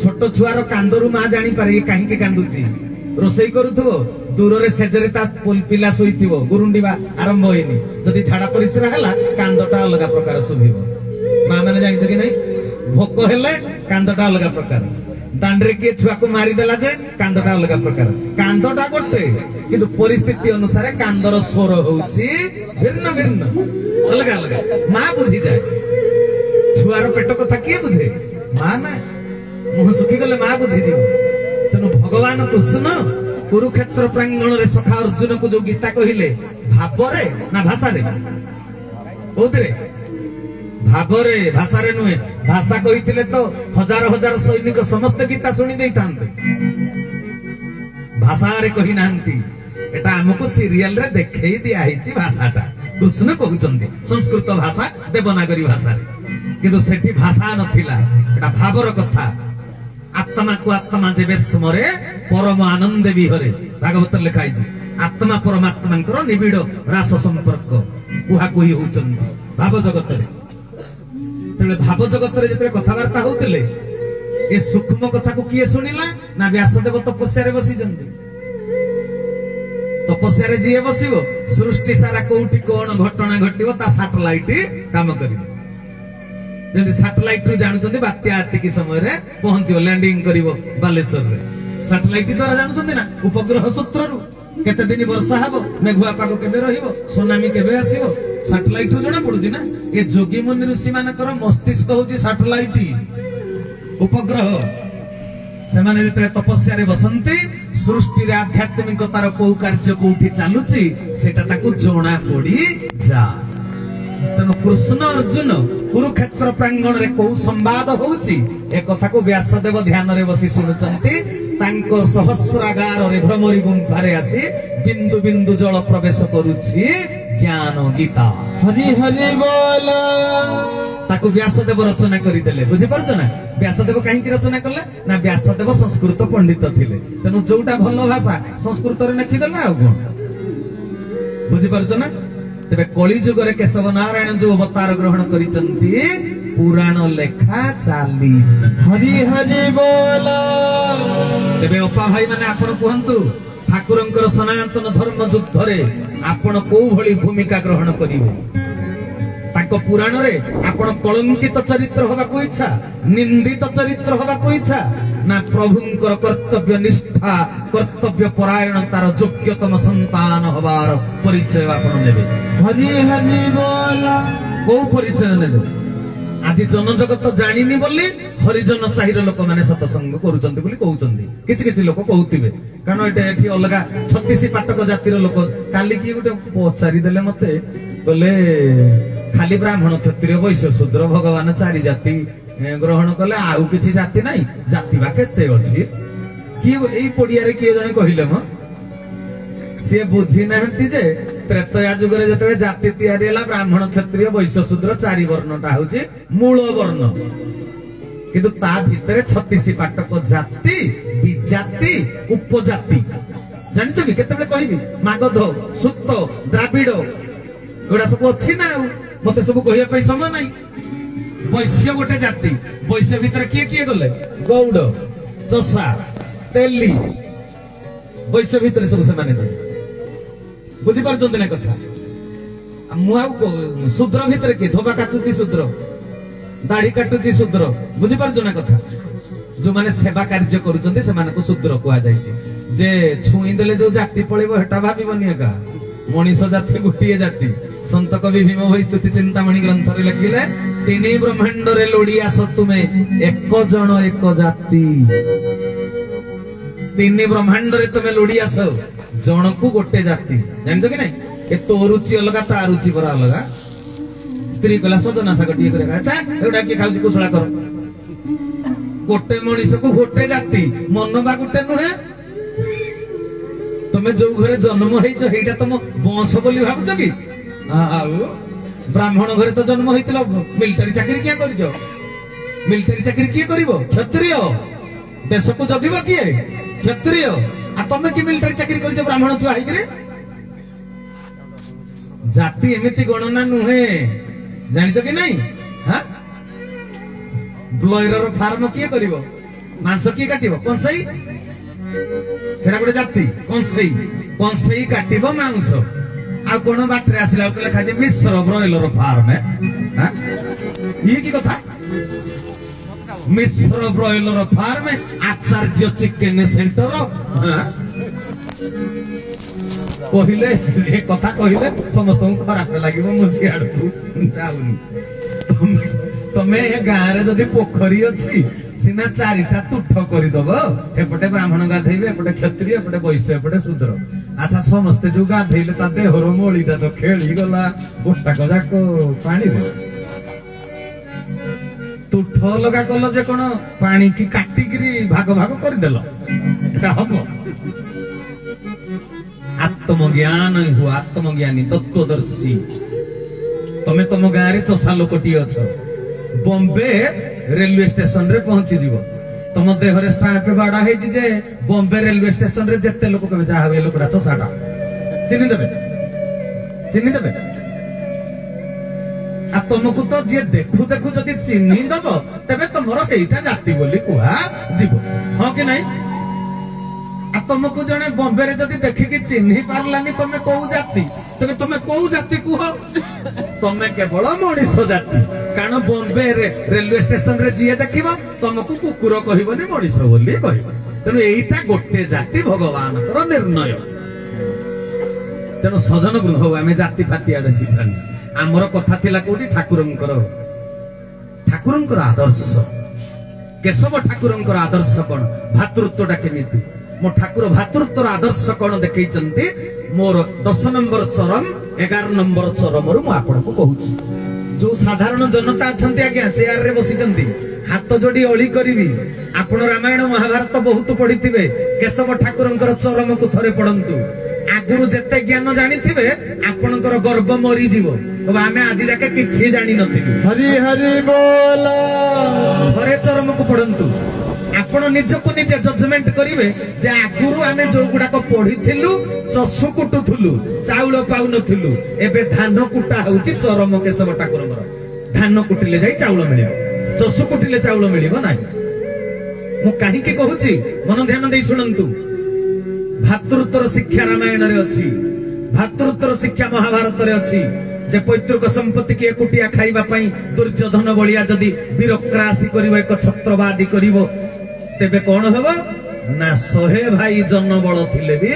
छोटो छुआर कांदरू मां जानी पारे काहे के कांदुची रोसई करूथबो दूर रे सेजरे ता पिला सोइथिबो गुरुंडीबा आरंभ होइनी जदि झाडा परिसरा हला कांदटा अलगा प्रकार सुभिबो मां माने जानिछ कि नहीं भोक हेले कांदटा अलगा प्रकार दांडरे के छुआ को मारी देला जे कांदटा अलगा प्रकार कांदटा गोटे किंतु परिस्थिति अनुसार कांदर स्वर होउची भिन्न भिन्न अलगा अलगा मां बुझी जाए छुआर पेट कथा के बुझे मां ना मुह सुखी गले मां बुझी जीव तेनु भगवान कृष्ण कुरुक्षेत्र प्रांगण रे सखा अर्जुन को जो गीता कहिले भाव रे ना भाषा रे କୋଉଥିରେ ଭାବରେ ଭାଷାରେ ନୁହେଁ ଭାଷା କହିଥିଲେ ତ ହଜାର ହଜାର ସୈନିକ ସମସ୍ତେ ଗୀତା ଶୁଣି ଦେଇଥାନ୍ତେ ଭାଷାରେ କହି ନାହାନ୍ତି ଏଟା ଆମକୁ ସିରିଏଲ ରେ ଦେଖେଇ ଦିଆ ହେଇଛି ଭାଷାଟା କୃଷ୍ଣ କହୁଛନ୍ତି ସଂସ୍କୃତ ଭାଷା ଦେବନାଗରୀ ଭାଷାରେ କିନ୍ତୁ ସେଠି ଭାଷା ନଥିଲା ଏଟା ଭାବର କଥା ଆତ୍ମାକୁ ଆତ୍ମା ଯେବେ ସ୍ମରେ ପରମ ଆନନ୍ଦେ ବିହରେ ଭାଗବତରେ ଲେଖା ହେଇଛି ଆତ୍ମା ପରମାତ୍ମାଙ୍କର ନିବିଡ଼ ରାସ ସମ୍ପର୍କ କୁହାକୁହି ହଉଛନ୍ତି ଭାବ ଜଗତରେ ତେଣୁ ଭାବ ଜଗତରେ ଯେତେବେଳେ କଥାବାର୍ତ୍ତା ହଉଥିଲେ ଏ ସୂକ୍ଷ୍ମ କଥାକୁ କିଏ ଶୁଣିଲା ନା ବ୍ୟାସଦେବ ତପସ୍ୟାରେ ବସିଛନ୍ତି ତପସ୍ୟାରେ ଯିଏ ବସିବ ସୃଷ୍ଟି ସାରା କୋଉଠି କଣ ଘଟଣା ଘଟିବ ତା ସାଟେଲାଇଟ କାମ କରିବ ଯେମିତି ସାଟେଲାଇଟ ରୁ ଜାଣୁଛନ୍ତି ବାତ୍ୟା ଏତିକି ସମୟରେ ପହଞ୍ଚିବ ଲ୍ୟାଣ୍ଡିଂ କରିବ ବାଲେଶ୍ୱରରେ ସାଟେଲାଇଟ ଦ୍ୱାରା ଜାଣୁଛନ୍ତି ନା ଉପଗ୍ରହ ସୂତ୍ରରୁ କେତେ ଦିନ ବର୍ଷା ହବ ମେଘୁଆ ପାଗ କେବେ ରହିବ ସୁନାମି କେବେ ଆସିବ ସାଟେଲାଇଟ ରୁ ଜଣା ପଡୁଛି ନା ଏ ଯୋଗୀ ମୁନି ଋଷି ମାନଙ୍କର ମସ୍ତିଷ୍କ ହଉଛି ସାଟେଲାଇଟ ଉପଗ୍ରହ ସେମାନେ ଯେତେବେଳେ ତପସ୍ୟାରେ ବସନ୍ତି ସୃଷ୍ଟିରେ ଆଧ୍ୟାତ୍ମିକତାର କୋଉ କାର୍ଯ୍ୟ କୋଉଠି ଚାଲୁଛି ସେଟା ତାକୁ ଜଣା ପଡି ଯାଏ ତେଣୁ କୃଷ୍ଣ ଅର୍ଜୁନ କୁରୁକ୍ଷେତ୍ର ପ୍ରାଙ୍ଗଣରେ କୋଉ ସମ୍ବାଦ ହଉଛି ଏ କଥାକୁ ବ୍ୟାସଦେବ ଧ୍ୟାନରେ ବସି ଶୁଣୁଛନ୍ତି ତାଙ୍କ ସହସ୍ରାଗାରରେ ଭ୍ରମରୀ ଗୁମ୍ଫାରେ ଆସି ବିନ୍ଦୁ ବିନ୍ଦୁ ଜଳ ପ୍ରବେଶ କରୁଛି ଜ୍ଞାନ ଗୀତା ହରି ହରି ବୋଲ ତାକୁ ବ୍ୟାସଦେବ ରଚନା କରିଦେଲେ ବୁଝିପାରୁଛ ନା ବ୍ୟାସଦେବ କାହିଁକି ରଚନା କଲେ ନା ବ୍ୟାସଦେବ ସଂସ୍କୃତ ପଣ୍ଡିତ ଥିଲେ ତେଣୁ ଯୋଉଟା ଭଲ ଭାଷା ସଂସ୍କୃତରେ ଲେଖିଦେଲେ ଆଉ କଣ ବୁଝିପାରୁଛ ନା ତେବେ କଳି ଯୁଗରେ କେଶବ ନାରାୟଣ ଯୋଉ ଅବତାର ଗ୍ରହଣ କରିଛନ୍ତି ପୁରାଣ ଲେଖା ଚାଲିଛି ହରି ହରି ବୋଲ ତେବେ ଅପା ଭାଇ ମାନେ ଆପଣ କୁହନ୍ତୁ ଠାକୁରଙ୍କର ସନାତନ ଧର୍ମ ଯୁଦ୍ଧରେ ଆପଣ କୋଉ ଭଳି ଭୂମିକା ଗ୍ରହଣ କରିବେ ତାଙ୍କ ପୁରାଣରେ ଆପଣ କଳଙ୍କିତ ଚରିତ୍ର ହବାକୁ ଇଚ୍ଛା ନିନ୍ଦିତ ଚରିତ୍ର ହବାକୁ ଇଚ୍ଛା ନା ପ୍ରଭୁଙ୍କର କର୍ତ୍ତବ୍ୟ ନିଷ୍ଠା କର୍ତ୍ତବ୍ୟ ପରାୟଣତାର ଯୋଗ୍ୟତମ ସନ୍ତାନ ହବାର ପରିଚୟ ଆପଣ ନେବେ ହରି ହରି ବୋଲ କୋଉ ପରିଚୟ ନେବେ ଆଜି ଜନଜଗତ ଜାଣିନି ବୋଲି ହରିଜନ ସାହିର ଲୋକମାନେ ସତସଙ୍ଗ କରୁଛନ୍ତି ବୋଲି କହୁଛନ୍ତି କିଛି କିଛି ଲୋକ କହୁଥିବେ କାରଣ ଏଠି ଅଲଗା 36 ପାଟକ ଜାତିର ଲୋକ କାଲି କିଏ ଗୋଟେ ପଚାରିଦେଲେ ମତେ କହିଲେ ଖାଲି ବ୍ରାହ୍ମଣ କ୍ଷତ୍ରିୟ ବୈଶ୍ୟ ଶୂଦ୍ର ଭଗବାନ 4 ଜାତି ଗ୍ରହଣ କଲେ ଆଉ କିଛି ଜାତି ନାହିଁ ଜାତି ବା କେତେ ଅଛି କିଏ ଏଇ ପଡିଆରେ କିଏ ଜଣେ କହିଲେ ମ ସିଏ ବୁଝି ନାହାନ୍ତି ଯେ ତ୍ରେତୟା ଯୁଗରେ ଯେତେବେଳେ ଜାତି ତିଆରି ହେଲା ବ୍ରାହ୍ମଣ କ୍ଷତ୍ରିୟ ବୈଶ୍ୟ ଶୂଦ୍ର 4 ବର୍ଣ୍ଣଟା ହଉଛି ମୂଳ ବର୍ଣ୍ଣ କିନ୍ତୁ ତା ଭିତରେ 36 ପାଟକ ଜାତି ବିଜାତି ଉପଜାତି ଜାଣିଛ କି କେତେବେଳେ କହିବି ମାଗଧ ସୁତ ଦ୍ରାବିଡ ଏଗୁଡା ସବୁ ଅଛି ନା ଆଉ ମତେ ସବୁ କହିବା ପାଇଁ ସମୟ ନାହିଁ ବୈଶ୍ୟ ଗୋଟେ ଜାତି ବୈଶ୍ୟ ଭିତରେ କିଏ କିଏ ଗଲେ ଗୌଡ ଚଷା ତେଲି ବୈଶ୍ୟ ଭିତରେ ସବୁ ସେମାନେ ଯିବେ ବୁଝିପାରୁଛନ୍ତି ନା କଥା ମୁଁ ଆଉ ଶୂଦ୍ର ଭିତରେ କିଏ ଧୋବା କାଟୁଛି ଶୂଦ୍ର ଦାଢି କାଟୁଛି ଶୂଦ୍ର ବୁଝିପାରୁଛ ନା କଥା ଯୋଉମାନେ ସେବା କାର୍ଯ୍ୟ କରୁଛନ୍ତି ସେମାନଙ୍କୁ ଶୂଦ୍ର କୁହାଯାଇଛି ଯେ ଛୁଇଁ ଦେଲେ ଯୋଉ ଜାତି ପଳିବ ହେଟା ଭାବିବନି ଏକା ମଣିଷ ଜାତି ଗୋଟିଏ ଜାତି ସନ୍ତ କବି ଭୀମ ଭୋଇ ସ୍ତୁତି ଚିନ୍ତାମଣି ଗ୍ରନ୍ଥରେ ଲେଖିଲେ 3 ବ୍ରହ୍ମାଣ୍ଡରେ ଲୋଡି ଆସ ତୁମେ ଏକ ଜଣ ଏକ ଜାତି 3 ବ୍ରହ୍ମାଣ୍ଡରେ ତୁମେ ଲୋଡି ଆସ ଜଣକୁ ଗୋଟେ ଜାତି ଜାଣିଛ କି ନାଇଁ ଏ ତୋ ରୁଚି ଅଲଗା ତା ରୁଚି ପରା ଅଲଗା ସ୍ତ୍ରୀ କହିଲା ସଜନା ଶାଗ ଟିକେ କରିବା ଆଚ୍ଛା ଏଗୁଡା କିଏ ଖାଉଛି କୁଶଳା କର ଗୋଟେ ମଣିଷକୁ ଗୋଟେ ଜାତି ମନ ବା ଗୋଟେ ନୁହେଁ ତମେ ଯୋଉ ଘରେ ଜନ୍ମ ହେଇଛ ସେଇଟା ତମ ବଂଶ ବୋଲି ଭାବୁଛ କି ଆଉ ବ୍ରାହ୍ମଣ ଘରେ ତ ଜନ୍ମ ହେଇଥିଲ ମିଲିଟାରୀ ଚାକିରି କିଏ କରିଛ ମିଲିଟାରୀ ଚାକିରି କିଏ କରିବ କ୍ଷତ୍ରିୟ ଦେଶକୁ ଜଗିବ କିଏ କ୍ଷତ୍ରିୟ ଆଉ ତମେ କି ମିଲିଟାରୀ ଚାକିରି କରିଛ ବ୍ରାହ୍ମଣ ଛୁଆ ହେଇକିରି ଜାତି ଏମିତି ଗଣନା ନୁହେଁ ଜାଣିଛ କି ନାଇଁ ବ୍ଲଏରର ଫାର୍ମ କିଏ କରିବ ମାଂସ କିଏ କାଟିବ କଂସେଇ ସେଟା ଗୋଟେ ଜାତି କଂସେଇ କଂସେଇ କାଟିବ ମାଂସ ଆଉ କଣ ବାଟରେ ଆସିଲା ବେଳକୁ ଲେଖା ଅଛି ମିଶ୍ର ବ୍ରଏଲର ଫାର୍ମ ଇଏ କି କଥା ମିଶ୍ର ବ୍ରଏଲର ଫାର୍ମ ଆଚାର୍ଯ୍ୟ ଚିକେନ ସେଣ୍ଟର କହିଲେ ଏ କଥା କହିଲେ ସମସ୍ତଙ୍କୁ ଖରାପ ଲାଗିବ ମୁଁ ସିଆଡକୁ ଯାଉନି ତମେ ଏ ଗାଁରେ ଯଦି ପୋଖରୀ ଅଛି ସିନା ଚାରିଟା ତୁଠ କରିଦବ ଏପଟେ ବ୍ରାହ୍ମଣ ଗାଧେଇବେ ଏପଟେ କ୍ଷତ୍ରିୟ ଏପଟେ ବୈଶ୍ୟ ଏପଟେ ଶୂଦ୍ର ଆଚ୍ଛା ସମସ୍ତେ ଯୋଉ ଗାଧେଇଲେ ତା ଦେହର ମଳିଟା ତ ଖେଳିଗଲା ଗୋଟାକ ଯାକ ପାଣିରେ ତୁଠ ଅଲଗା କଲ ଯେ କଣ ପାଣି କି କାଟିକିରି ଭାଗ ଭାଗ କରିଦେଲ ଏଟା ହବ ଆତ୍ମଜ୍ଞାନ ହୁଅ ଆତ୍ମଜ୍ଞାନୀ ତତ୍ତ୍ୱଦର୍ଶୀ ତମେ ତମ ଗାଁରେ ଚଷା ଲୋକଟିଏ ଅଛ ବମ୍ବେ ରେଲୱେ ଷ୍ଟେସନ ରେ ପହଞ୍ଚି ଯିବ ତମ ଦେହରେ ଷ୍ଟାମ୍ପ ବାଡା ହେଇଛି ଯେ ବମ୍ବେ ରେଲୱେ ଷ୍ଟେସନ ରେ ଯେତେ ଲୋକ କେବେ ଯାହା ହୁଏ ଲୋକଟା ଚଷାଟା ଚିହ୍ନିଦେବେ ଆଉ ତମକୁ ତ ଯିଏ ଦେଖୁ ଦେଖୁ ଯଦି ଚିହ୍ନି ଦବ ତେବେ ତମର ଏଇଟା ଜାତି ବୋଲି କୁହାଯିବ ହଁ କି ନାଇଁ ଆଉ ତମକୁ ଜଣେ ବମ୍ବେରେ ଯଦି ଦେଖିକି ଚିହ୍ନି ପାରିଲାନି ତମେ କୋଉ ଜାତି ତେବେ ତମେ କୋଉ ଜାତି କୁହ ତମେ କେବଳ ମଣିଷ ଜାତି କାରଣ ବମ୍ବେ ରେଲୱେ ଷ୍ଟେସନ ରେ ଯିଏ ଦେଖିବ ତମକୁ କୁକୁର କହିବନି ମଣିଷ ବୋଲି କହିବ ତେଣୁ ଏଇଟା ଗୋଟେ ଜାତି ଭଗବାନଙ୍କର ନିର୍ଣ୍ଣୟ ତେଣୁ ସଜନ ଗୃହ ଆମେ ଜାତି ଫାତି ଆଡେ ଯିବାନି ଆମର କଥା ଥିଲା କୋଉଠି ଠାକୁରଙ୍କର ଆଦର୍ଶ କେଶବ ଠାକୁରଙ୍କର ଆଦର୍ଶ କଣ ଭାତୃତ୍ୱଟା କେମିତି ମୋ ଠାକୁର ଭାତୃତ୍ୱର ଆଦର୍ଶ କଣ ଦେଖେଇଛନ୍ତି ମୋର 10 ନମ୍ବର ଚରମ 11 ନମ୍ବର ଚରମରୁ ମୁଁ ଆପଣଙ୍କୁ କହୁଛି ଯୋଉ ସାଧାରଣ ଜନତା ଅଛନ୍ତି ଆଜ୍ଞା ଚେୟାର ରେ ବସିଛନ୍ତି ହାତ ଯୋଡି ଅଳି କରିବି ଆପଣ ରାମାୟଣ ମହାଭାରତ ବହୁତ ପଢିଥିବେ କେଶବ ଠାକୁରଙ୍କର ଚରମକୁ ଥରେ ପଢନ୍ତୁ ଆଗରୁ ଯେତେ ଜ୍ଞାନ ଜାଣିଥିବେ ଆପଣଙ୍କର ଗର୍ବ ମରିଯିବ ଆମେ ଆଜି ଯାକେ କିଛି ଜାଣିନଥିଲୁ ହରି ହରି ବୋଲ ଥରେ ଚରମକୁ ପଢନ୍ତୁ ଆପଣ ନିଜକୁ ନିଜେ ଜଜମେଣ୍ଟ କରିବେ ଯେ ଆଗରୁ ଆମେ ଯୋଉ ଗୁଡାକ ପଢିଥିଲୁ ଚଷୁ କୁଟୁଥିଲୁ ଚାଉଳ ପାଉନଥିଲୁ ଏବେ ଧାନ କୁଟା ହଉଛି ଚରମ କେଶବ ଠାକୁରଙ୍କର ଧାନ କୁଟିଲେ ଯାଇ ଚାଉଳ ମିଳିବ ଚଷୁ କୁଟିଲେ ଚାଉଳ ମିଳିବ ନାହିଁ ମୁଁ କାହିଁକି କହୁଛି ମନ ଧ୍ୟାନ ଦେଇ ଶୁଣନ୍ତୁ ଭାତୃତ୍ୱର ଶିକ୍ଷା ରାମାୟଣରେ ଅଛି ଭାତୃତ୍ୱର ଶିକ୍ଷା ମହାଭାରତରେ ଅଛି ଯେ ପୈତୃକ ସମ୍ପତ୍ତି କି ଏକୁଟିଆ ଖାଇବା ପାଇଁ ଦୁର୍ଯ୍ୟୋଧନ ଭଳିଆ ଯଦି ବିରକ୍ରାସି କରିବ ଏକ ଛତ୍ରବାଦୀ କରିବ ତେବେ କଣ ହବ ନା 100 ଭାଇ ଜନବଳ ଥିଲେ ବି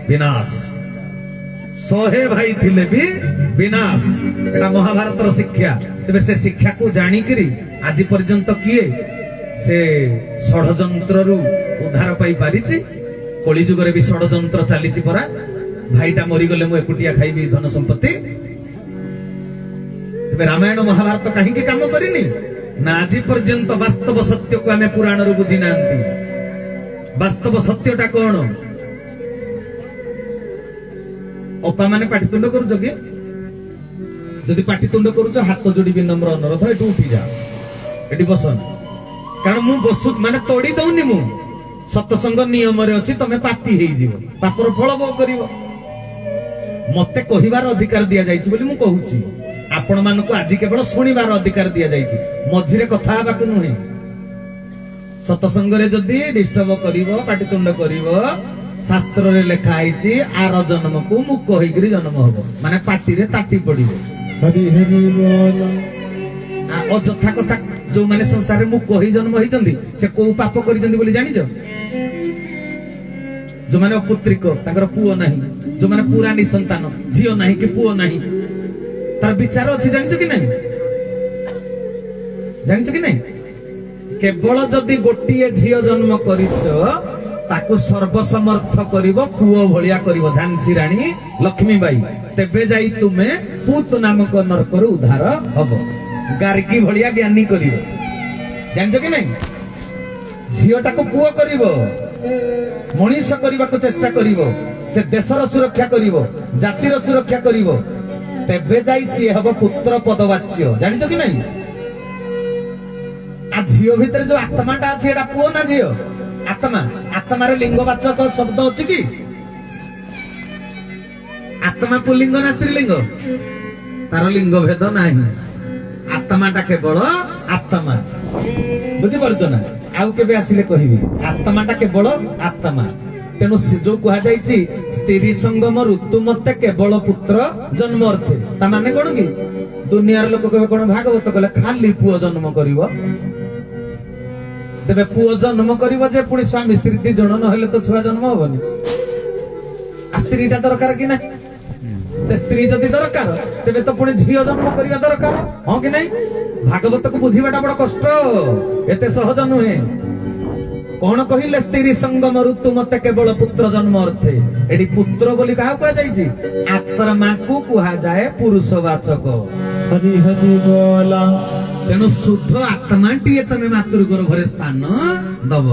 ବିନାଶ 100 ଭାଇ ଥିଲେ ବି ବିନାଶ ଏଟା ମହାଭାରତର ଶିକ୍ଷା ତେବେ ସେ ଶିକ୍ଷାକୁ ଜାଣିକିରି ଆଜି ପର୍ଯ୍ୟନ୍ତ କିଏ ସେ ଷଡ଼ଯନ୍ତ୍ରରୁ ଉଦ୍ଧାର ପାଇ ପାରିଛି କଳି ଯୁଗରେ ବି ଷଡ଼ଯନ୍ତ୍ର ଚାଲିଛି ପରା ଭାଇଟା ମରିଗଲେ ମୁଁ ଏକୁଟିଆ ଖାଇବି ଧନ ସମ୍ପତ୍ତି ତେବେ ରାମାୟଣ ମହାଭାରତ କାହିଁକି କାମ କରିନି ନା ଆଜି ପର୍ଯ୍ୟନ୍ତ ବାସ୍ତବ ସତ୍ୟକୁ ଆମେ ପୁରାଣରୁ ବୁଝି ନାହାନ୍ତି ବାସ୍ତବ ସତ୍ୟଟା କଣ ଅପା ମାନେ ପାଟିତୁଣ୍ଡ କରୁଛ କି ଯଦି ପାଟିତୁଣ୍ଡ କରୁଛ ହାତ ଯୋଡି ବିନମ୍ର ଅନୁରୋଧ ଏଠୁ ଉଠି ଯା ଏଠି ବସନ କାରଣ ମୁଁ ବସୁ ମାନେ ତୋଡି ଦଉନି ମୁଁ ସତସଙ୍ଗ ନିୟମରେ ଅଛି ତମେ ପାପି ହେଇଯିବ ପାପର ଫଳ ଭୋଗ କରିବ ମତେ କହିବାର ଅଧିକାର ଦିଆଯାଇଛି ବୋଲି ମୁଁ କହୁଛି ଆପଣ ମାନଙ୍କୁ ଆଜି କେବଳ ଶୁଣିବାର ଅଧିକାର ଦିଆଯାଇଛି ମଝିରେ କଥା ହେବାକୁ ନୁହେଁ ସତସଙ୍ଗରେ ଯଦି ଡିଷ୍ଟର୍ବ କରିବ ପାଟିତୁଣ୍ଡ କରିବ ଶାସ୍ତ୍ରରେ ଲେଖା ହେଇଛି ଆର ଜନ୍ମକୁ ମୁକ ହେଇକିରି ଜନ୍ମ ହବ ମାନେ ପାଟିରେ ତାଟି ପଡିବ ହରି ହରି ବୋଲ ଅଯଥା କଥା ଯୋଉମାନେ ସଂସାରରେ ମୁକ ହେଇ ଜନ୍ମ ହେଇଛନ୍ତି ସେ କୋଉ ପାପ କରିଛନ୍ତି ବୋଲି ଜାଣିଛ ଯୋଉମାନେ ଅପୁତ୍ରିକ ତାଙ୍କର ପୁଅ ନାହିଁ ଯୋଉମାନେ ପୁରା ନିସନ୍ତାନ ଝିଅ ନାହିଁ କି ପୁଅ ନାହିଁ ତାର ବିଚାର ଅଛି ଜାଣିଛ କି ନାହିଁ କେବଳ ଯଦି ଗୋଟିଏ ଝିଅ ଜନ୍ମ କରିଛ ତାକୁ ସର୍ବସମର୍ଥ କରିବ ପୁଅ ଭଳିଆ କରିବ ଝାନ୍ସୀ ରାଣୀ ଲକ୍ଷ୍ମୀବାଇ ତେବେ ଯାଇ ତୁମେ ପୁତ ନାମକ ନରକରୁ ଉଦ୍ଧାର ହବ ଗାର୍ଗୀ ଭଳିଆ ଜ୍ଞାନୀ କରିବ ଜାଣିଛ କି ନାହିଁ ଝିଅଟାକୁ ପୁଅ କରିବ ମଣିଷ କରିବାକୁ ଚେଷ୍ଟା କରିବ ସେ ଦେଶର ସୁରକ୍ଷା କରିବ ଜାତିର ସୁରକ୍ଷା କରିବ ତେବେ ଯାଇ ସିଏ ହବ ପୁତ୍ର ପଦବାଚ୍ୟ ଜାଣିଛ କି ନାହିଁ ଆ ଝିଅ ଭିତରେ ଯୋଉ ଆତ୍ମାଟା ଅଛି ଏଟା ପୁଅ ନା ଝିଅ ଆତ୍ମାରେ ଲିଙ୍ଗବାଚକ ଶବ୍ଦ ଅଛି କି ଆତ୍ମା ପୁଲିଙ୍ଗ ନା ସ୍ତ୍ରୀଲିଙ୍ଗ ତାର ଲିଙ୍ଗ ଭେଦ ନାହିଁ ଆତ୍ମାଟା କେବଳ ଆତ୍ମା ବୁଝିପାରୁଛ ନା ଆଉ କେବେ ଆସିଲେ କହିବି ଆତ୍ମାଟା କେବଳ ଆତ୍ମା ତେଣୁ ଯୋଉ କୁହାଯାଇଛି ସ୍ତ୍ରୀ ସଙ୍ଗମ ଋତୁ ମତେ କେବଳ ପୁତ୍ର ଜନ୍ମ ଅର୍ଥେ ତା ମାନେ କଣ କି ଦୁନିଆର ଲୋକ କେବେ କଣ ଭାଗବତ କଲେ ଖାଲି ପୁଅ ଜନ୍ମ କରିବ ତେବେ ପୁଅ ଜନ୍ମ କରିବ ଯେ ପୁଣି ସ୍ୱାମୀ ସ୍ତ୍ରୀ 2 ଜଣ ନହେଲେ ତ ଛୁଆ ଜନ୍ମ ହବନି ଆ ସ୍ତ୍ରୀଟା ଦରକାର କି ନାହିଁ ସ୍ତ୍ରୀ ଯଦି ଦରକାର ତେବେ ତ ପୁଣି ଝିଅ ଜନ୍ମ କରିବା ଦରକାର ହଁ କି ନାହିଁ ଭାଗବତକୁ ବୁଝିବାଟା ବଡ କଷ୍ଟ ଏତେ ସହଜ ନୁହେଁ कौन कहले स्त्री संगम ऋतु मत केवल पुत्र जन्म अर्थे एटी पुत्र बोली क्या कह जाइए आत्मा को कहा जाए पुरुषवाचक हरि हरि बोला तेणु शुद्ध आत्मा टी तमे मातृगर घरे स्थान दब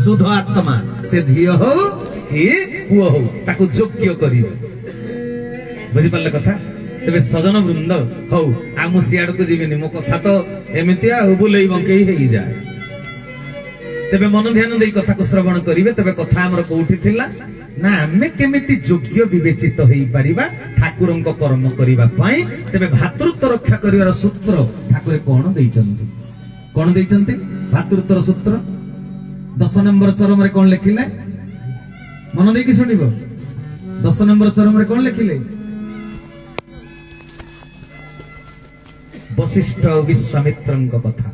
शुद्ध आत्मा से झी हो कि पुओ हो ताकू योग्य करिवे बुझी पारले कथा तेबे सजन वृंद हो आ मु सियाड को जीवेनी मो कथा तो एमिति आ बुलई बंकेई हेई जाए तेबे मन ध्यान देई कथा को श्रवण करिवे तेबे कथा हमर कोउठी थिला ना आमे केमिति योग्य विवेचित होई परिबा ठाकुरंक कर्म करिबा पई तेबे भातृत्व रक्षा करिवार सूत्र ठाकुरे कोन देइचंती भातृत्व सूत्र 10 नंबर चरम रे कोन लिखिले मन देई कि सुनिबो 10 नंबर चरम रे कोन लिखिले वशिष्ठ विश्वामित्रंक कथा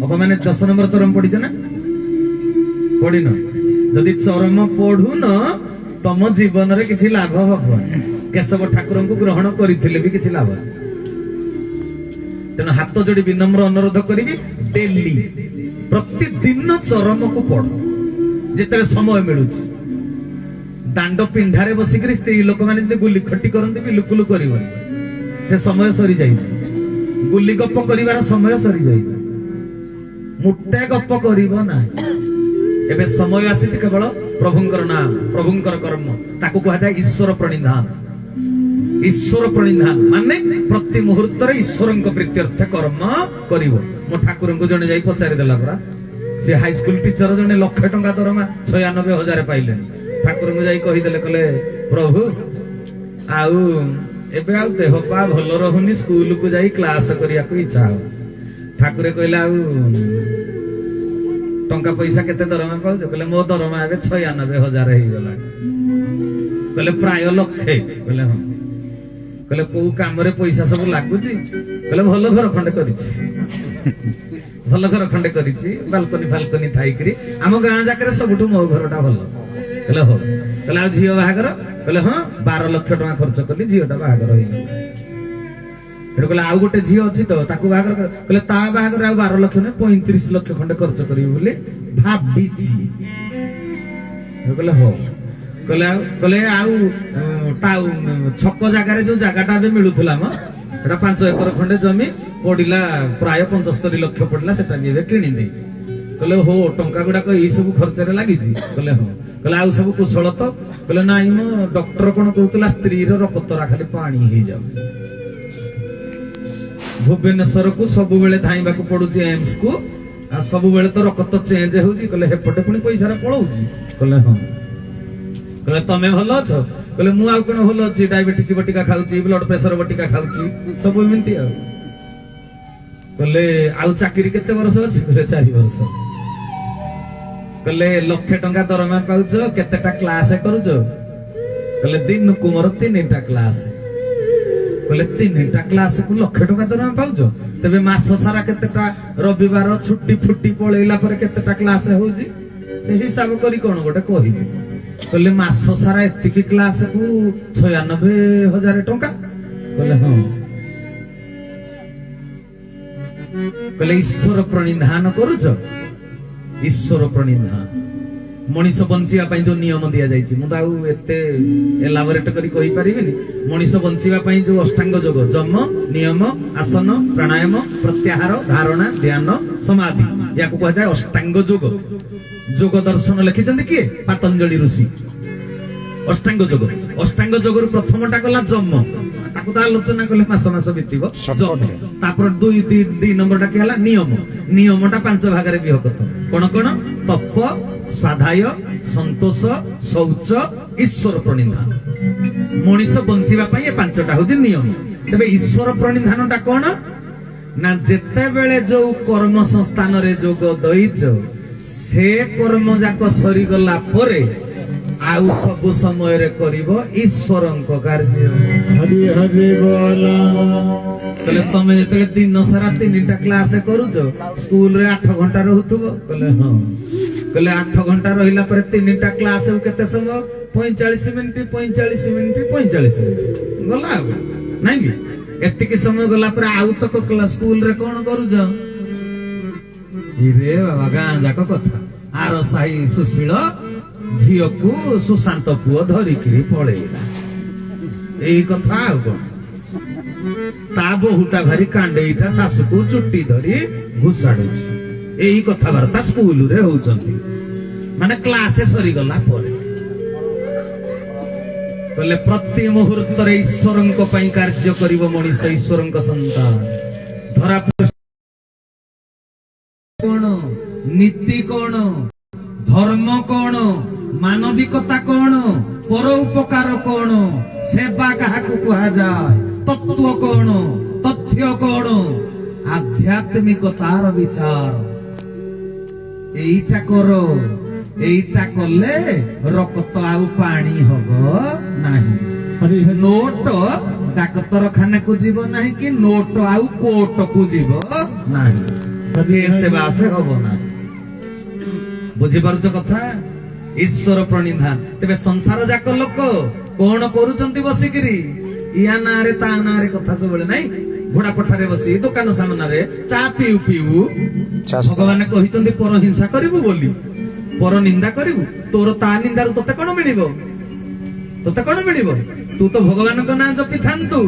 अब मैंने 10 नंबर चरम पढ़ी ना पढ़ी न जदि चरम पढ़ु न तम जीवन रे किछि लाभ हबो केशव ठाकुर को ग्रहण करथिले भी किछि लाभ तेना हाथ जोड़ी विनम्र अनुरोध करिवि डेली प्रतिदिन चरम को पढ़ जेते समय मिलुछि दांड पिंढारे बसिकरी स्त्री लोक माने गुली खटी करंती बिलकुल करिवनि से समय सरी जाई गुली गप करिवार समय सरी जाई मुट्टे गप करिवो ना एबे समय आसी केवल प्रभुंकर नाम प्रभुंकर कर्म ताकू कहा जाए ईश्वर प्रणिधान माने प्रति मुहूर्त रे ईश्वरंक प्रीत्यर्थ कर्म करिवो मो ठाकुर को जने जाई पचारि देला परा से हाई स्कूल टीचर जने लाख टंका दरमा 96,000 पाइले ठाकुर को जाई कहि देले कले प्रभु आउ एबे आउ देह पा भल रहुनी स्कूल को जाई क्लास करिया को इच्छा हो ठाकुरे कहला आउ टंका पैसा केते दरमा पाउ कहले मो दरमा एबे 96,000 हेई गला कहले प्राय लक्षे कहले हां कहले को काम रे पैसा सब लागुची कहले भल घर खंडे करिछि बालकनी थाइकरी आम गाँ जाकरे सबुठु मो घरटा भल कहले हो कहले आ झियो बाहागर कहले हां 12 लाख टका खर्च कली झियोटा बाहागर होई एटा कहले आउ गोटे झियो अछि तो ताकू बाहागर कहले ता बाहागर आ 12 लाख ने 35 लाख खंडे खर्च करिवि बोली भाबिछि कहले हो कहले आउ छक जगार जो जगाटा भी मिलूला म एटा 5 एकर खंडे जमी पड़िला प्राय 75 लाख पड़िला सेटा भी किणी दे कहले हो टंका गुडा ई सब खर्च रे लागि कहले हो कहले आउ सब कुशल तो कहले नाई मो डॉक्टर कोन कहतला स्त्री रो रक्तरा खाली पानी हे जाउ भुवनेश्वर को सब बेले धाइबा को पडुची एम्स को आ सब बेले तो रक्त चेंज होउची कहले हेपटे पुनी पैसा रे पळौची कहले हां कहले तमे भलो छ कहले मु आउ कोन भलो छी डायबिटीज बटिका खाउची ब्लड प्रेशर बटिका खाउची सब एमिंती आ कहले आउ चाकरी केते वर्ष अछि कहले 4 वर्ष कहले लाख टंका दरमा पाउछ केतेटा क्लास करूछ कहले दिन को मोर 3टा क्लास कहले 3टा क्लास को लाख टंका दरमा पाउछ तबे मास सारा केतेटा रविवार छुट्टी फुट्टी पळैला पर केतेटा क्लास होउची हिसाब करी कोन गोटे कहिबे कहले मास सारा एतिकी क्लास को 96,000 टंका कहले हां कहले ईश्वर प्रणिधान करूछ ईश्वर प्रणिधान मनीष बंचिया पई जो नियम दिया जायछि मु ताऊ एते एलाबोरेट करी कहि परिबिनी मनीष बंचिया पई जो अष्टांग योग जम नियम आसन प्राणायाम प्रत्याहार धारणा ध्यान समाधि याको कह जाय अष्टांग योग योग दर्शन लिखिचंदी किए पतंजलि ऋषि अष्टांग योग प्रथमटा गला जम ताकू ता आलोचना कले मास बितिबो जम तापर 2 नंबरटा के हला नियमटा 5 भाग रे विभक्त कोन तप स्वाध्याय संतोष शौच ईश्वर प्रणिधान मनीष बंचिबा पई ए 5टा होती नियम तबे ईश्वर प्रणिधानटा कोन ना जेते बेले जो कर्म संस्थान रे जोग दैछ से कर्म जाक सरी गला परे आउ सब समय रे करिवो ईश्वरंक कार्य हरि हरि बोला कहले तमे जेते दिन सारा 3टा क्लास करूछ स्कूल रे 8 घंटा रहउथबो कहले हां कहले 8 घंटा रहिला पर 3टा क्लास केते समय 45 मिनिट गला नहीं कि एतिके समय गला पर आउ तक स्कूल रे कोन करूछ ଇରେ ବାବା ଗାଁ ଯାକ କଥା ଆର ସାହି ସୁଶୀଳ ଝିଅକୁ ସୁଶାନ୍ତ ପୁଅ ଧରିକିରି ପଳେଇଲା ଏଇ କଥା ଆଉ କଣ ତା ବୋହୁଟା ଭାରି କାଣ୍ଡେଇଟା ଶାଶୁକୁ ଚୁଟି ଧରି ଘୁଷାଡୁଛି ଏଇ କଥାବାର୍ତ୍ତା ସ୍କୁଲରେ ହଉଛନ୍ତି ମାନେ କ୍ଲାସ ସରିଗଲା ପରେ କହିଲେ ପ୍ରତି ମୁହୂର୍ତ୍ତରେ ଈଶ୍ୱରଙ୍କ ପାଇଁ କାର୍ଯ୍ୟ କରିବ ମଣିଷ ଈଶ୍ୱରଙ୍କ ସନ୍ତାନ ଧରା କଣ ନୀତି କଣ ଧର୍ମ କଣ ମାନବିକତା କଣ ପର ଉପକାର କଣ ସେବା କାହାକୁ କୁହାଯାଏ ତତ୍ତ୍ୱ କଣ ତଥ୍ୟ କଣ ଆଧ୍ୟାତ୍ମିକତାର ବିଚାର ଏଇଟା କର ଏଇଟା କଲେ ରକ୍ତ ଆଉ ପାଣି ହବ ନାହିଁ हरि हरि ନୋଟ ଡାକ୍ତରଖାନାକୁ ଯିବ ନାହିଁ କି ନୋଟ ଆଉ କୋର୍ଟକୁ ଯିବ ନାହିଁ ସେବା ସେ ହବ ନାହିଁ ବୁଝିପାରୁଛ କଥା ଈଶ୍ୱର ପ୍ରଣିଧାନ ତେବେ ସଂସାର ଯାକ ଲୋକ କଣ କରୁଛନ୍ତି ବସିକିରି ୟା ନାଁରେ ତା ନାଁରେ କଥା ସବୁବେଳେ ନାଇଁ ଘୋଡା ପଠାରେ ବସି ଦୋକାନ ସାମ୍ନାରେ ଚା ପିଉ ପିଉ ଭଗବାନ କହିଛନ୍ତି ପର ହିଂସା କରିବୁ ବୋଲି ପର ନିନ୍ଦା କରିବୁ ତୋର ତା ନିନ୍ଦାରୁ ତତେ କଣ ମିଳିବ ତତେ କଣ ମିଳିବ ତୁ ତ ଭଗବାନଙ୍କ ନାଁ ଜପିଥାନ୍ତୁ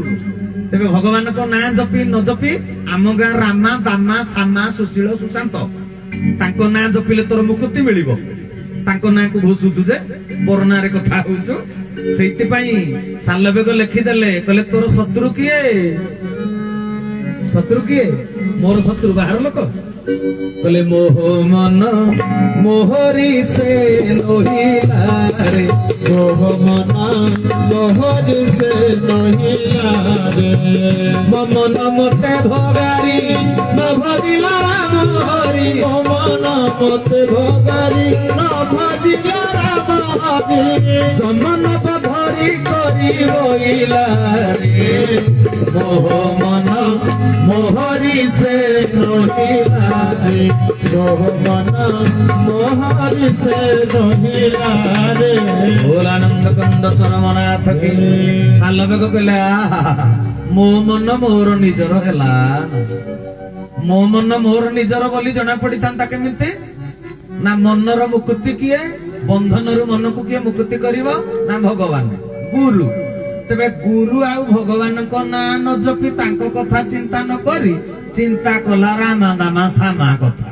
ତେବେ ଭଗବାନଙ୍କ ନାଁ ଜପି ନ ଜପି ଆମ ଗାଁ ରାମା ଦାମା ସାମା ସୁଶୀଳ ସୁଶାନ୍ତ ତାଙ୍କ ନାଁ ଜପିଲେ ତୋର ମୁକ୍ତି ମିଳିବ ତାଙ୍କ ନାଁକୁ ଘୋଷୁଛୁ ଯେ ପର ନାଁରେ କଥା ହଉଛୁ ସେଇଥିପାଇଁ ସାଲବେଗ ଲେଖିଦେଲେ କହିଲେ ତୋର ଶତ୍ରୁ କିଏ ମୋର ଶତ୍ରୁ ବାହାର ଲୋକ କହିଲେ ମୋହ ମନ ମୋହରି ସେ ନହିଲାରେ मोह मना मोहर से नहिला रे ମନ ମତେ ଭଗାରି ନ ଭଜିଲା ରାମ ହରି मन मते भगारी न भजिला राम हरि ଜମନ ଧରି କରି ବଇଲା ରେ ମୋହ ମନ ମୋହରି ସେ ନହିଲା ରେ मोह मना मोहर से नहिला रे ଭୋଲାନନ୍ଦ କନ୍ଦ ଚରମନାଥ କି ସାଲବେଗ କହିଲା ମୋ ମନ ମୋର ନିଜର ହେଲା ମୋ ମନ ମୋର ନିଜର ବୋଲି ଜଣା ପଡିଥାନ୍ତା କେମିତି ନା ମନର ମୁକ୍ତି କିଏ ବନ୍ଧନରୁ ମନକୁ କିଏ ମୁକ୍ତି କରିବ ନା ଭଗବାନ ଗୁରୁ ତେବେ ଗୁରୁ ଆଉ ଭଗବାନଙ୍କ ନାଁ ନ ଜପି ତାଙ୍କ କଥା ଚିନ୍ତା ନ କରି ଚିନ୍ତା କଲା ରାମା ଦାମା ସାମା କଥା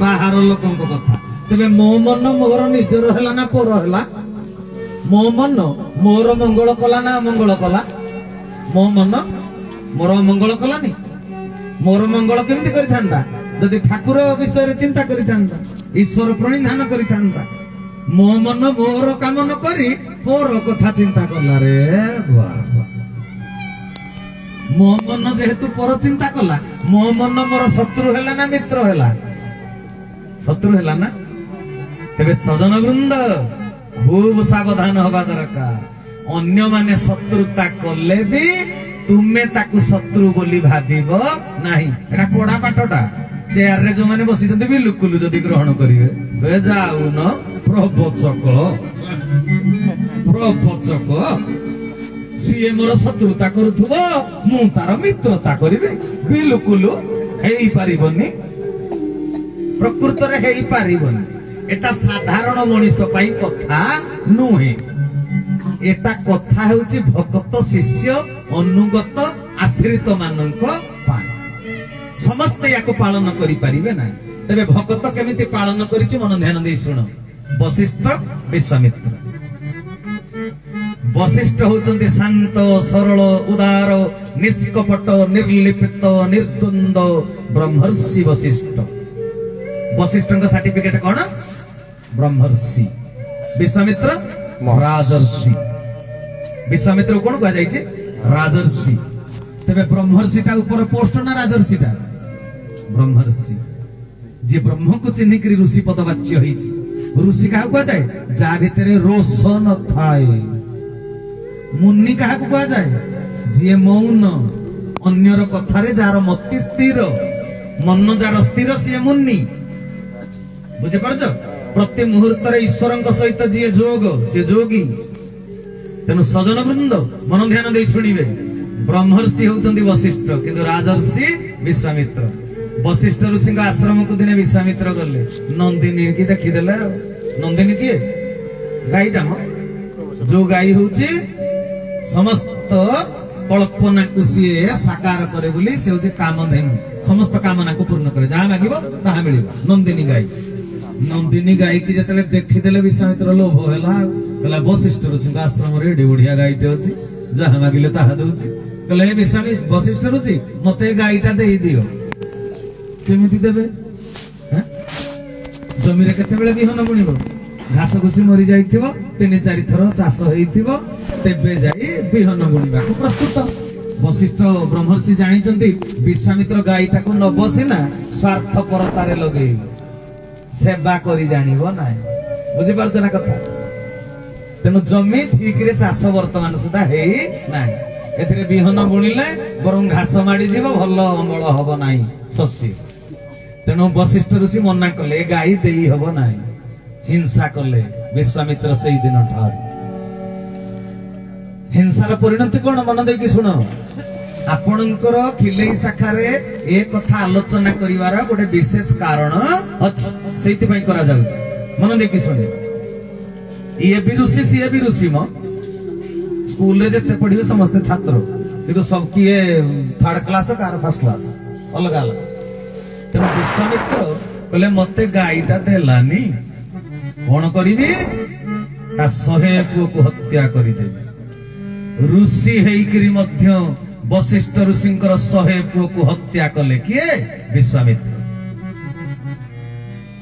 ବାହାର ଲୋକଙ୍କ କଥା ତେବେ ମୋ ମନ ମୋର ନିଜର ହେଲା ନା ପର ହେଲା ମୋ ମନ ମୋର ମଙ୍ଗଳ କଲା ନା ଅମଙ୍ଗଳ କଲା ମୋ ମନ ମୋର ଅମଙ୍ଗଳ କଲାନି ମୋର ମଙ୍ଗଳ କେମିତି କରିଥାନ୍ତା ଯଦି ଠାକୁର ବିଷୟରେ ଚିନ୍ତା କରିଥାନ୍ତା ଈଶ୍ୱର ପ୍ରଣିଧାନ କରିଥାନ୍ତା ମୋ ମନ ମୋର କାମ ନ କରି ପର କଥା ଚିନ୍ତା କଲା ରେ ମୋ ମନ ଯେହେତୁ ପର ଚିନ୍ତା କଲା ମୋ ମନ ମୋର ଶତ୍ରୁ ହେଲା ନା ମିତ୍ର ହେଲା ଶତ୍ରୁ ହେଲା ନା ତେବେ ସଜନ ବୃନ୍ଦ ଖୁବ ସାବଧାନ ହବା ଦରକାର ଅନ୍ୟମାନେ ଶତ୍ରୁତା କଲେ ବି ତୁମେ ତାକୁ ଶତ୍ରୁ ବୋଲି ଭାବିବ ନାହିଁ ଏଟା କୋଡା ପାଠଟା ଚେୟାରରେ ଯୋଉମାନେ ବସିଛନ୍ତି ବି ଲୁକୁଲୁ ଯଦି ଗ୍ରହଣ କରିବେ ଯାଉନ ପ୍ରବଚକ ସିଏ ମୋର ଶତ୍ରୁତା କରୁଥିବ ମୁଁ ତାର ମିତ୍ରତା କରିବି ବିଲକୁଲ ହେଇପାରିବନି ପ୍ରକୃତରେ ହେଇପାରିବନି এটা সাধারণ মଣିষ পাই কথা নুহে এটা কথা হচ্ছে ভক্ত শিষ্য অনুগত আশ্রিত মানক পাই সমস্তে ইয়াকু পালন করি পারিবে না তবে ভক্ত কেমিতি পালন করিছি মন ধ্যান দেই শুনো বশিষ্ঠ বিশ্বামিত্র বশিষ্ঠ হচ্ছেন শান্ত সরল উদার নিষ্কপট নির্লিপ্ত নির্দ্বন্দ্ব ব্রহ্মর্ষি বশিষ্ঠ বশিষ্ঠଙ୍କ সার্টিফিকেট কোন ब्रह्मर्षि विश्वामित्र राजर्षि विश्वामित्र कौन कह जाए राजर्षि तेरे ब्रह्मर्षिटा ऊपर पोस्ट ना राजर्षिटा ब्रह्मर्षि जे ब्रह्म को चिन्हिक ऋषि पदवाच्य होइछि ऋषि क्या कह जाए जा भितर रोष न थाए मुनि क्या कह जाए जे मौन अन्यर कथारे जार मति स्थिर मन जार स्थिर सी मुनि बुझे पारछ प्रति मुहूर्त ईश्वर सहित जी जोग सी जोगी तेणु सजन वृंद मन ध्यान दे शुणिबे ब्रह्मर्षि होउछन्ति वशिष्ठ किंतु राजर्षि विश्वामित्र वशिष्ठ ऋषि आश्रम को दिने विश्वामित्र गले नंदिनी की देखीदेले नंदिनी किए गाईटा म जो गाई हूँ समस्त कल्पना को सी साकार करे बोली से हूँ कामधेनु समस्त कामना को पूर्ण करे जहाँ मागिब ताहा मिलिबो नंदिनी गाई की जतले देखीदेले विश्वामित्र लोभ होला कहला वशिष्ठ ऋषि आश्रम रे एडी बढ़िया गाईटे अछि जहाँ मागिले ताहा दउछि कहले हे विश्वामित्र वशिष्ठ ऋषि मते गाईटा देई दियो केमिति देबे हैं जमी रे केते बेले बिहन बुणिबो घास घुसी मरी जाइथिबो 3-4 थर चाष हेइथिबो तेबे जाई बिहन बुणिबा को प्रस्तुत वशिष्ठ ब्रह्मर्षि जानिचंती विश्वामित्र गाईटा को न बसिना स्वार्थपरतारे लगेई सेवा करी जानिबो नाही बुझि पारछ ना कथा तेनु जमी ठीक रे चाष वर्तमान सुधा हेई नाही एथिरे बिहन बुणिले बरं घास माडी जीव भल अमल हबो नाही शस्य तेणु वशिष्ठ ऋषि मना कले गाई देई हबो नाही हिंसा कले विश्वामित्र से दिन ठार हिंसार परिणति कोन मन देकी सुनो आपणकर खिलेई शाखारे ए कथा आलोचना करिवार गोटे विशेष कारण अछि सेति पई करा जाउछि मन देकी सुने ये भी ऋषि सीए भी ऋषि म स्कूल रे जते पढिबे समस्त छात्र देखो सब किए 3rd class car first class अलग अलग तेणु विश्वामित्र कहले मते गाईटा देलानी कौन करी 100 पुओ को हत्या करिदेबी ऋषि हेइकरी मध्य वशिष्ठ ऋषिंकर 100 पुओ को हत्या कले किए विश्वामित्र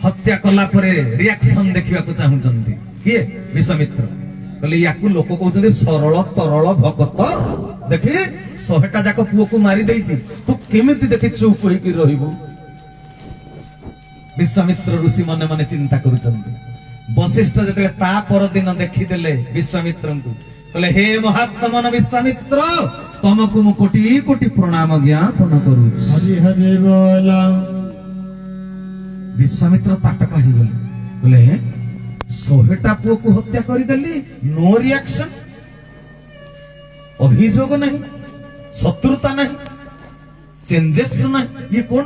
हत्या कला परे रिएक्शन देखिबा को चाहुचंती किए विश्वामित्र कहले याकू लोक कहउछन्ती सरल तरल भगत देखि 100टा जाक पुओ को मारी देइछि तू केमिति देखि चुप होइकी रहिबो विश्वामित्र ऋषि मने मने चिंता करुचंती वशिष्ठ जतले ता पर दिन देखिदेले विश्वामित्र को कहले हे महात्मन विश्वामित्र तुमको मु कोटि कोटि प्रणाम ज्ञापन करूछि हरि हरि बोला विश्वामित्र ताटका ही गले कहले 100टा पुओ को हत्या करिदेली नो रिएक्शन अभियोग नहीं शत्रुता नहीं चेंजेस नहीं ये कौन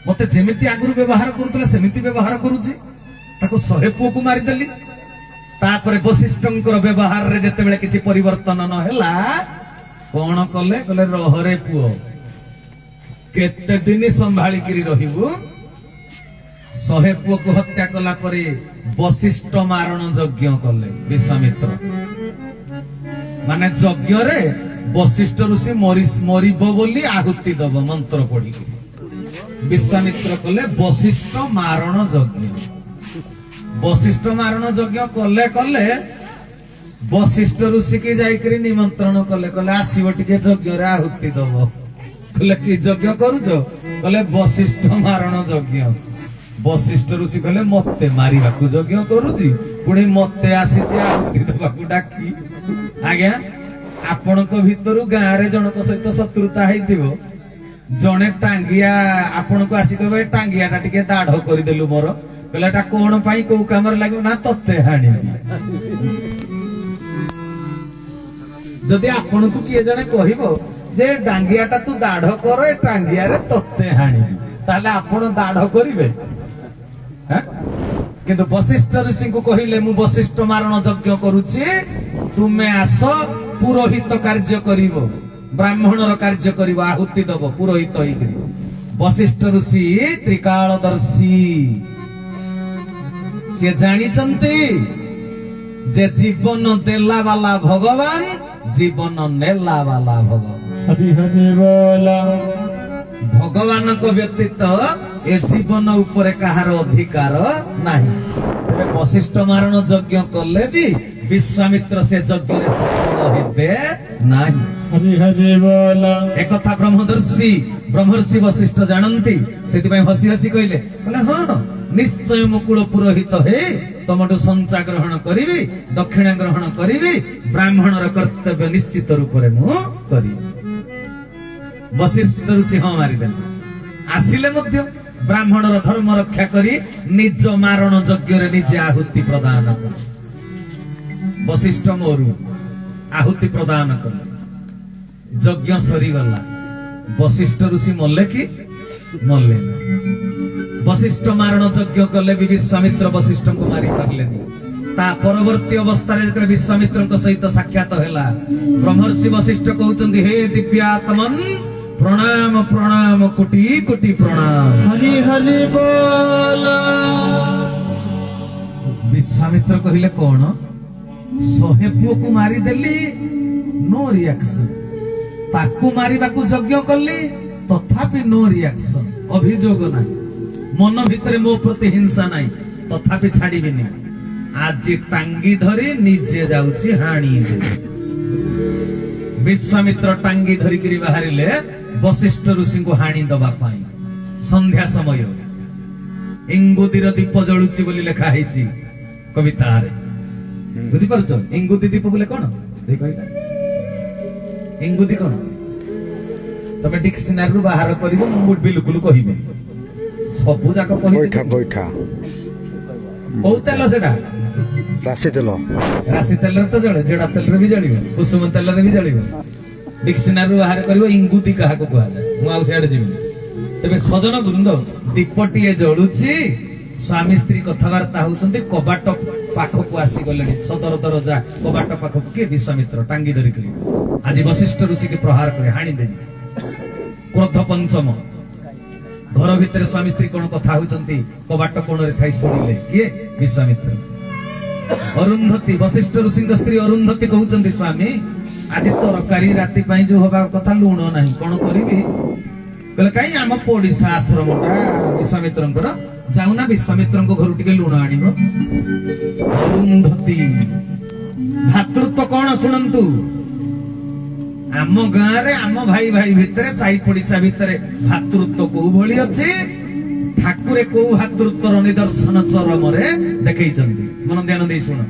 मते जेमिति आगुरु व्यवहार करूतला सेमिति व्यवहार करूछि ताको 100 पुओ को मारी देली तापरे वशिष्ठंकर व्यवहार रे जते बेले किछि परिवर्तन न हैला कोन कले कले रहरे पुओ केते दिन संभाली करी रहिबु 100 पुओ को हत्या कला परे वशिष्ठ मारण यज्ञ कले विश्वामित्र माने यज्ञ रे वशिष्ठ ऋषि मरिबो बोली आहुति दब मंत्र पढ़ी विश्वामित्र कले वशिष्ठ मारण यज्ञ वशिष्ठ मारण यज्ञ कले कले वशिष्ठ ऋषि के जाइकरी निमंत्रण कले कले आसीबो टिके यज्ञ रे आहुति दब कले कि यज्ञ करूजो कले वशिष्ठ मारण यज्ञ वशिष्ठ ऋषि कले मते मारिबा को यज्ञ करूजी पुणी मते आसीची आहुति दबा को डाकी आज्ञा आपणक भितरु गाँ रे जनक सहित शत्रुता हेइथिबो जने टांगिया आपन को आसी कहबे टांगियाटा टिके दाढ़ करि देलु मोर कहलेटा कोन पई को कामर लागो ना तत्ते हाणी जदि आपन को किए जने कहिबो जे डांगियाटा तू दाढ़ कर ए टांगिया रे तत्ते हाणी ताले आपन दाढ़ करिवे हैं किंतु वशिष्ठ ऋषि को कहिले मु वशिष्ठ मारण यज्ञ करूची तुमे आसो पुरोहित कार्य करिवो ब्राह्मणर कार्य करिवो आहुति दबो पुरोहित होइकरी वशिष्ठ ऋषि त्रिकालदर्शी से जानिचंती जे जीवन देला वाला भगवान जीवन नेला वाला भगवान हरि हरि बोला भगवान को व्यतीत ए जीवन ऊपर कहार अधिकार नाही वशिष्ठ मारण यज्ञ कले भी विश्वामित्र से यज्ञ रे सफल हेबे नाही हरि हरि बोला एक कथा ब्रह्मर्षि वशिष्ठ जानती सेति पई हसी हसी कहिले कहले हां निश्चय मुकुल पुरोहित हे तमटु संचा ग्रहण करिवि दक्षिणा ग्रहण करिवि ब्राह्मणर कर्तव्य निश्चित रूप रे मु करी वशिष्ठ ऋषि हां मारि देले आसिले मध्य ब्राह्मणर धर्म रक्षा करी निज मारण यज्ञ रे निजे आहुति प्रदान कले वशिष्ठ मोरु आहुति प्रदान कले यज्ञ सरी गला वशिष्ठ ऋषि मल्ले कि मरले वशिष्ठ मारण यज्ञ कले भी विश्वामित्र वशिष्ठ को मारी पारलेनी ता परवर्ती अवस्था विश्वामित्र सहित साक्षात है ब्रह्मर्षि वशिष्ठ कहते हे दिव्यात्मन प्रणाम प्रणाम कोटि कोटि प्रणाम हरि हरि बोल विश्वामित्र कहले कौन 100 पुओ को मारी देली नो रिएक्शन ताकू मारिबा को यज्ञ कली तथापि नो रिएक्शन अभियोग ना मन भितर मो प्रति हिंसा नहीं तथापि छाड़ीबिनी आज टांगी धरी निजे जाउची हाणी दे विश्वामित्र टांगी धरी करी बाहरिले वशिष्ठ ऋषि को हाणी दबा पाई संध्या समय इंगुदीर दीप जळुची बोली लेखा हैची कविता रे बुझी पारुछ इंगुदी दीप बोले कोन देख कहला इंगुदी कोन तमे डिक्शनरी रु बाहर करिवो मु बिल्कुल कहिबे सबु जाक कहि बैठा बैठा ओ तेल सेटा राशि तेल तो जळे जेडा तेल रे भी जळिबो कुसुम तेल रे भी जळिबो डिक्शनरी रु बाहर करिवो इंगुदी कहा को कहला मु आ सेड जिबि तबे सजन वृंद दीपटीए जळुची स्वामी स्त्री कथबार्ता होउचंती कबाट पाखकु आसी गले सदर दरजा कबाट पाखकु के विश्वामित्र टांगी धरि करी आज वशिष्ठ ऋषि के प्रहार करे हाणी देनी क्रोध पंचम घर भितर स्वामी स्त्री कोन कथा होउचंती कबाट कोन रे थाई सुनिले के विश्वामित्र अरुंधति वशिष्ठ ऋषि स्त्री अरुंधति कहउचंती स्वामी आज तरकारी राति पई जो होबा कथा लूण नाही कोन करिवि कहले काई आम पड़िसा आश्रमटा विश्वामित्रंकर जाउना विश्वामित्रंक घर टिके लूण आनिबो अरुंधति भातृत्व कोन सुनंतु आम गाँ रे आम भाई भाई भितरे साई पड़िसा भितरे भातृत्व को भली अछि ठाकुरे को भातृत्वर निदर्शन चरम रे देखैचंती मन ध्यान दे सुन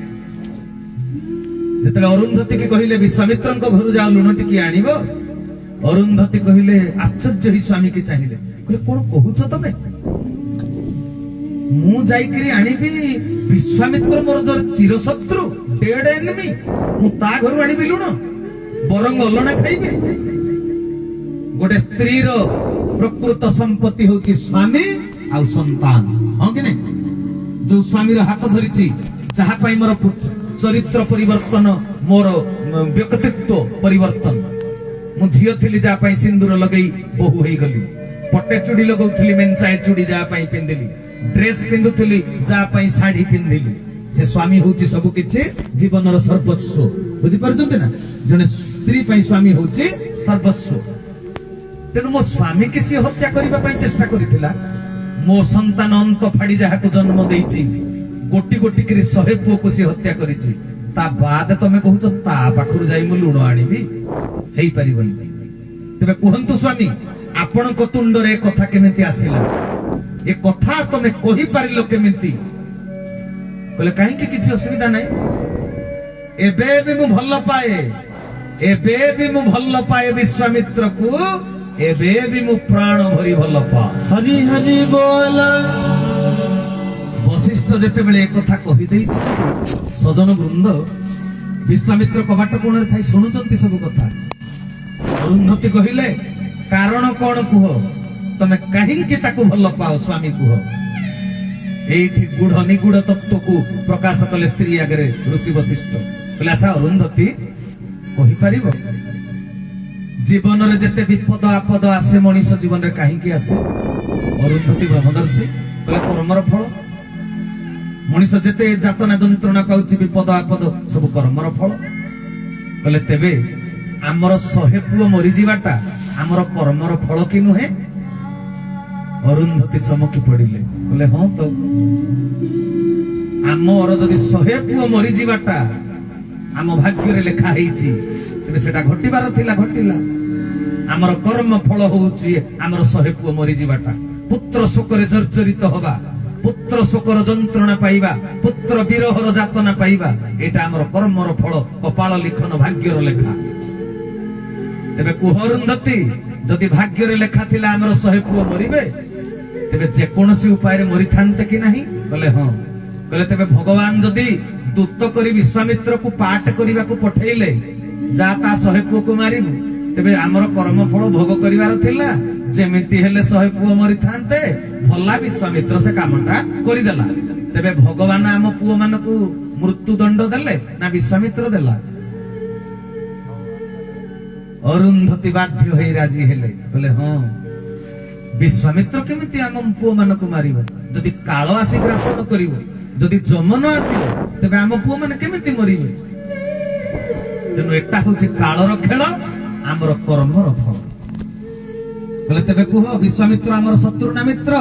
जेतले अरुंधति के कहिले विश्वामित्रंक घर जाउ लूण टिके आनिबो अरुंधति कहले आश्चर्य ही स्वामी के चाहिए कहले कोन कहूछ तमे मु जाईकरी आनिबी विश्वामित्र मोर जर चिरशत्रु डेड एनिमी मु ता घर आनिबी लुण बरंग अलना खाइबे गोटे स्त्री रो प्रकृत संपत्ति होची स्वामी आ संतान हां कि नहीं जो स्वामी रो हाथ धरिची जहा पई मोर चरित्र परिवर्तन मोर व्यक्तित्व परिवर्तन मु झियो थिली जा पई सिंदूर लगई बहु हेई गली पट्टे चूड़ी लगौथली मेंचाए चूड़ी जा पई पिंदिली ड्रेस पिंदुथली जा पई साड़ी पिंदिली से स्वामी होची सब किछि जीवनर सर्वस्व बुझि परजंते ना जने स्त्री पई स्वामी होची सर्वस्व तेनु मो स्वामी किसी हत्या करिबा पई चेष्टा करिथिला मो संतान अंत फाड़ी जाहा को जन्म देइची गोटी गोटी करी 100 पुओ को से हत्या करिची ता बाद तमे कहूछ ता पाखरु जाई मु लुण आनिबी हेई परिबनी तबे कहंतु स्वामी आपण को तुंड रे कथा केमिति आसिला ए कथा तमे कहि पारिलो केमिति कहले काहे कि किछि असुविधा नै एबे भी मु भल पाए विश्वामित्र को एबे भी मु प्राण भरी भल पा हरि हरि बोल वशिष्ठ जेते बेले एक कथा कहि देइछि सजन वृंद विश्वामित्र कबाट कोन रे थाई सुनुचंती सब कथा अरुंधति कहिले कारण कोन कुह तमे काहे कि ताको भल पाओ स्वामी कुह एठी गुढ़ निगुढ़ तत्व को प्रकाश कले स्त्री आगे ऋषि वशिष्ठ बोले अच्छा अरुंधति कहि परिबो जीवन रे जते विपद आपद आसे मनीष जीवन रे काहे कि आसे अरुंधति ब्रह्मदर्शी बोले कर्मर फल मनीष जते जातना जंत्रणा पाउची विपद आपद सब कर्मर फल बोले तेबे आमर 100 पुओ मरि जीवाटा आमर कर्मर फल कि नुहे अरुंधति चमकी पड़िले बोले हाँ तो आमर जदि 100 पुओ मरि जीवाटा आम भाग्य रे लेखा हेइची तेबे सेटा घटिबार थिला घटिला आमर कर्म फल होउची आमर 100 पुओ मरि जीवाटा पुत्र शोकरे जर्जरित होबा पुत्र शोकर जंत्रणा पाइबा पुत्र विरहर जातना पाइबा एटा आमर कर्मर फल कपाल लिखन भाग्यर लेखा तेबे कुह अरुंधति जदि भाग्य रे लेखा थिला आमर 100 पुओ मरिबे तेबे जे कोनसी उपाय रे मरि थानते कि नाही कहले हां कहले तेबे भगवान जदि दूत करी विश्वामित्र को पाठ करिबा को पठेइले जा ता 100 पुओ को मारिबु तेबे आमर कर्म फल भोग करिवार थिला ଯେମିତି ହେଲେ 100 ପୁଅ ମରିଥାନ୍ତେ ଭଲା ବିଶ୍ୱାମିତ୍ର ସେ କାମଟା କରିଦେଲା। ତେବେ ଭଗବାନ ଆମ ପୁଅ ମାନଙ୍କୁ ମୃତ୍ୟୁ ଦଣ୍ଡ ଦେଲେ ନା ବିଶ୍ୱାମିତ୍ର ଦେଲା? ଅରୁନ୍ଧତୀ ବାଧ୍ୟ ହୋଇ ରାଜି ହେଲେ, କହିଲେ ହଁ ବିଶ୍ୱାମିତ୍ର କେମିତି ଆମ ପୁଅ ମାନଙ୍କୁ ମାରିବ? ଯଦି କାଳ ଆସି ଗ୍ରାସ ନ କରିବ, ଯଦି ଯମନ ଆସିବ, ତେବେ ଆମ ପୁଅ ମାନେ କେମିତି ମରିବେ? ତେଣୁ ଏଟା ହଉଛି କାଳର ଖେଳ, ଆମର କର୍ମର ଫଳ। କହିଲେ ତେବେ କୁହ ବିଶ୍ୱାମିତ୍ର ଆମର ଶତ୍ରୁ ନା ମିତ୍ର?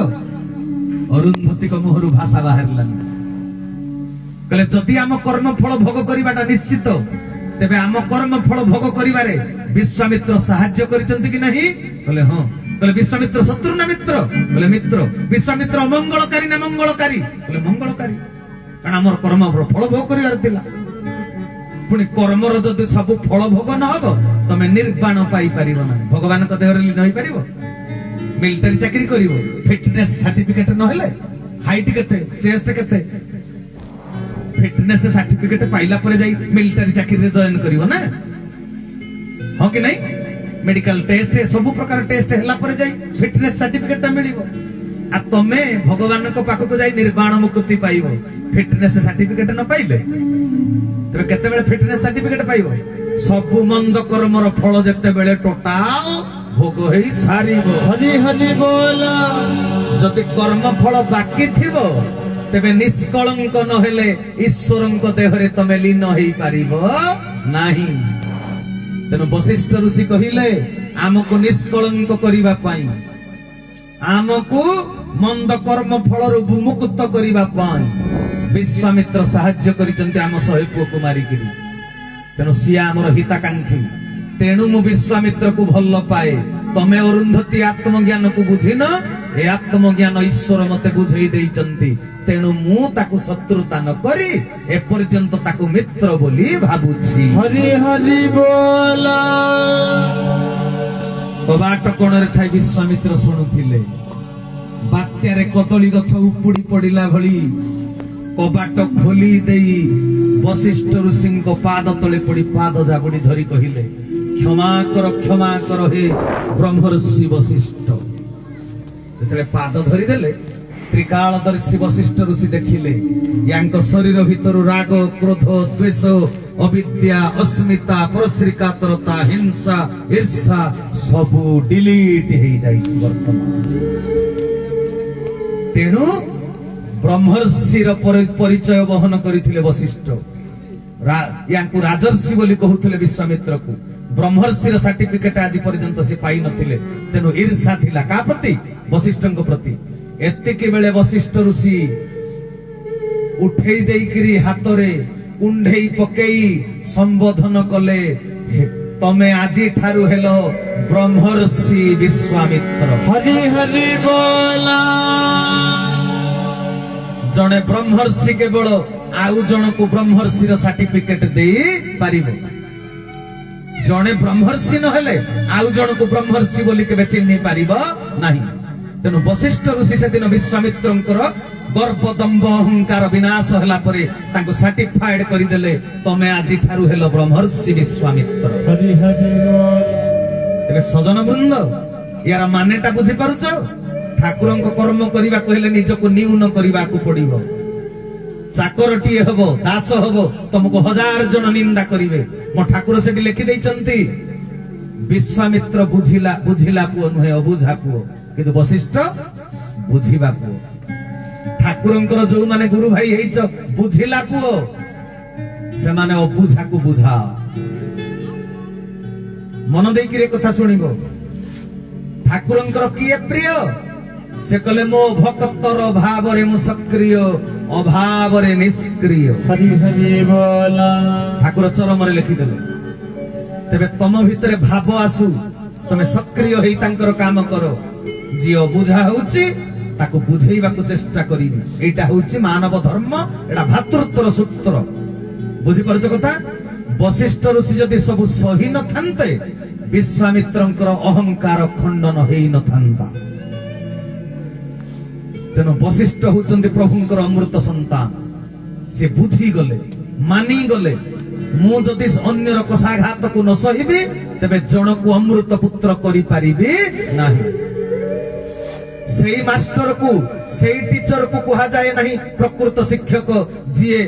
ଅରୁନ୍ଧତୀଙ୍କ ମୁହଁରୁ ଭାଷା ବାହାରିଲାନି। କହିଲେ ଯଦି ଆମ କର୍ମ ଫଳ ଭୋଗ କରିବାଟା ନିଶ୍ଚିତ, ତେବେ ଆମ କର୍ମ ଫଳ ଭୋଗ କରିବାରେ ବିଶ୍ୱାମିତ୍ର ସାହାଯ୍ୟ କରିଛନ୍ତି କି ନାହିଁ? କହିଲେ ହଁ। କହିଲେ ବିଶ୍ୱାମିତ୍ର ଶତ୍ରୁ ନା ମିତ୍ର? କହିଲେ ମିତ୍ର। ବିଶ୍ୱାମିତ୍ର ଅମଙ୍ଗଳକାରୀ ନା ମଙ୍ଗଳକାରୀ? କହିଲେ ମଙ୍ଗଳକାରୀ, କାରଣ ଆମର କର୍ମ ଫଳ ଭୋଗ କରିବାର ଥିଲା। ପୁଣି କର୍ମର ଯଦି ସବୁ ଫଳ ଭୋଗ ନ ହବ ତମେ ନିର୍ବାଣ ପାଇପାରିବ ନାହିଁ, ଭଗବାନଙ୍କ ଦେହରେ ଲୀନ ହେଇପାରିବ। ମିଲିଟାରୀ ଚାକିରି କରିବ, ଫିଟନେସ ସାର୍ଟିଫିକେଟ ନହେଲେ, ହାଇଟ୍ କେତେ, ଚେଷ୍ଟ କେତେ, ଫିଟନେସ ସାର୍ଟିଫିକେଟ ପାଇଲା ପରେ ଯାଇ ମିଲିଟାରୀ ଚାକିରିରେ ଜଏନ କରିବ ନା, ହଁ କି ନାଇଁ? मेडिकल टेस्ट सब प्रकार टेस्ट हैला पर जाई फिटनेस सर्टिफिकेट मिलिबो। आ तमे भगवान को पाखो को जाई निर्वाण मुक्ति पाइबो, फिटनेस सर्टिफिकेट न पाइले तबे केते बेले फिटनेस सर्टिफिकेट पाइबो? सब मंद कर्मर फल जेते बेले टोटाल भोग हेई सारिबो। हरि हरि बोला। जदि कर्म फल बाकी थिबो तेबे निष्कलंक न हेले ईश्वरंक देहरे तमे लीन हेई पारिबो नाही। तेणु वशिष्ठ ऋषि कहिले आमको निष्कलंक करिबा पाई, आमको मंद कर्म फल विमुक्त करिबा पाई विश्वामित्र साहाय्य करिसंते आम 100 पुओ को मारिकिरी। तेणु सिया आमर हिताकांक्षी, तेणु मु विश्वामित्र को भल पाए। तमे अरुंधती आत्मज्ञान को बुझिन, ए आत्मज्ञान ईश्वर मते बुझेई देइचंती। तेणु मु ताकु शत्रुता न करी ए पर्यंत ताकु मित्र बोली भाबुछि। हरि हरि बोला। कबाट कोणरे थाई विश्वामित्र शुणुथिले, बात्यारे कदली गछ उपुड़ी पड़िला भली कबाट खोली देई वशिष्ठ ऋषिंको पाद तले पड़ी पाद जाबुड़ी धरी कहिले क्षमा कर हे ब्रह्मर्षि वशिष्ठ। जेतले पाद धरी देले त्रिकालदर्शी वशिष्ठ ऋषि देखिले यांको शरीर भितर राग क्रोध द्वेष अविद्या अस्मिता परश्रीकातरता हिंसा ईर्षा सबु डिलीट हेई जाइछि वर्तमान। तेणु ब्रह्मर्षिर परिचय वहन करिथिले वशिष्ठ। यांको राजर्षि बोली कहूथिले विश्वामित्र को, ब्रह्मर्षिर सर्टिफिकेट आज पर्यंत से पाई नथिले। तेणु ईर्षा थिला का प्रति? वशिष्ठଙ୍କ प्रति। एतिकी बेले वशिष्ठ ऋषि उठेई देइकिरी हातरे कुंढेई पकेई संबोधन कले, तमे आजी ठारू हेलो ब्रह्मर्षि विश्वामित्र। हरि हरि बोला। जने ब्रह्मर्षि केवल आउ जन को ब्रह्मर्षिर सर्टिफिकेट दे पारिबो। जने ब्रह्मर्षि न हेले आउ जन को ब्रह्मर्षि बोली केबे चिन्हि पारिबो नाही। तेणु वशिष्ठ ऋषि से दिन विश्वामित्रंकर गर्व दंभ अहंकार विनाश होला परे तांको सर्टिफाइड करि देले, तमे आजि ठारू हेलो ब्रह्मर्षि विश्वामित्र। हरि हरि बोल। तेबे सजन वृंद यार मानेटा बुझी पारुछ? ठाकुरंको कर्म करिबा कहले निजको न्यून करिबाकू पड़िबो। चाकरटीए हबो, दास हबो, तुमको 1000 जन निंदा करिवे। मो ठाकुर सेठी लिखि दैचंती विश्वामित्र बुझिला पुओ नुहे अबुझा पुओ, किंतु वशिष्ठ बुझिबा पुओ। ठाकुरंकर जो माने गुरु भाई हेइछ बुझिला पुओ, से माने अबुझा को बुझा। मन देकी रे कथा सुनिबो। ठाकुरंकर किए प्रिय? से कले मो भक्तर भाव रे मु सक्रिय, अभाव रे निष्क्रिय। हरि हरि बोला। ठाकुर चरम रे लिखि देले। तेबे तम भितरे भाव आसु, तमे सक्रिय हेई तांकर काम करो। जियो बुझा होउची ताको बुझेइबाकू चेष्टा करिबी। एटा होउची मानव धर्म, एटा भातृत्वर सूत्र। बुझी परछ कथा? वशिष्ठ ऋषि जदि सब सही न थान्ते विश्वामित्रंकर अहंकार खंडन हेई न थान्ता। तेणु वशिष्ठ होउचंदी प्रभुंकर अमृत संतान। से बुझी गले, मानी गले, मु जदि अन्यर कषाघात को न सहिबी तेबे जन को अमृत पुत्र करि पारिबी नाही। सेई मास्टर को सेई टीचर को कहा जाए नहीं प्रकृत शिक्षक जीए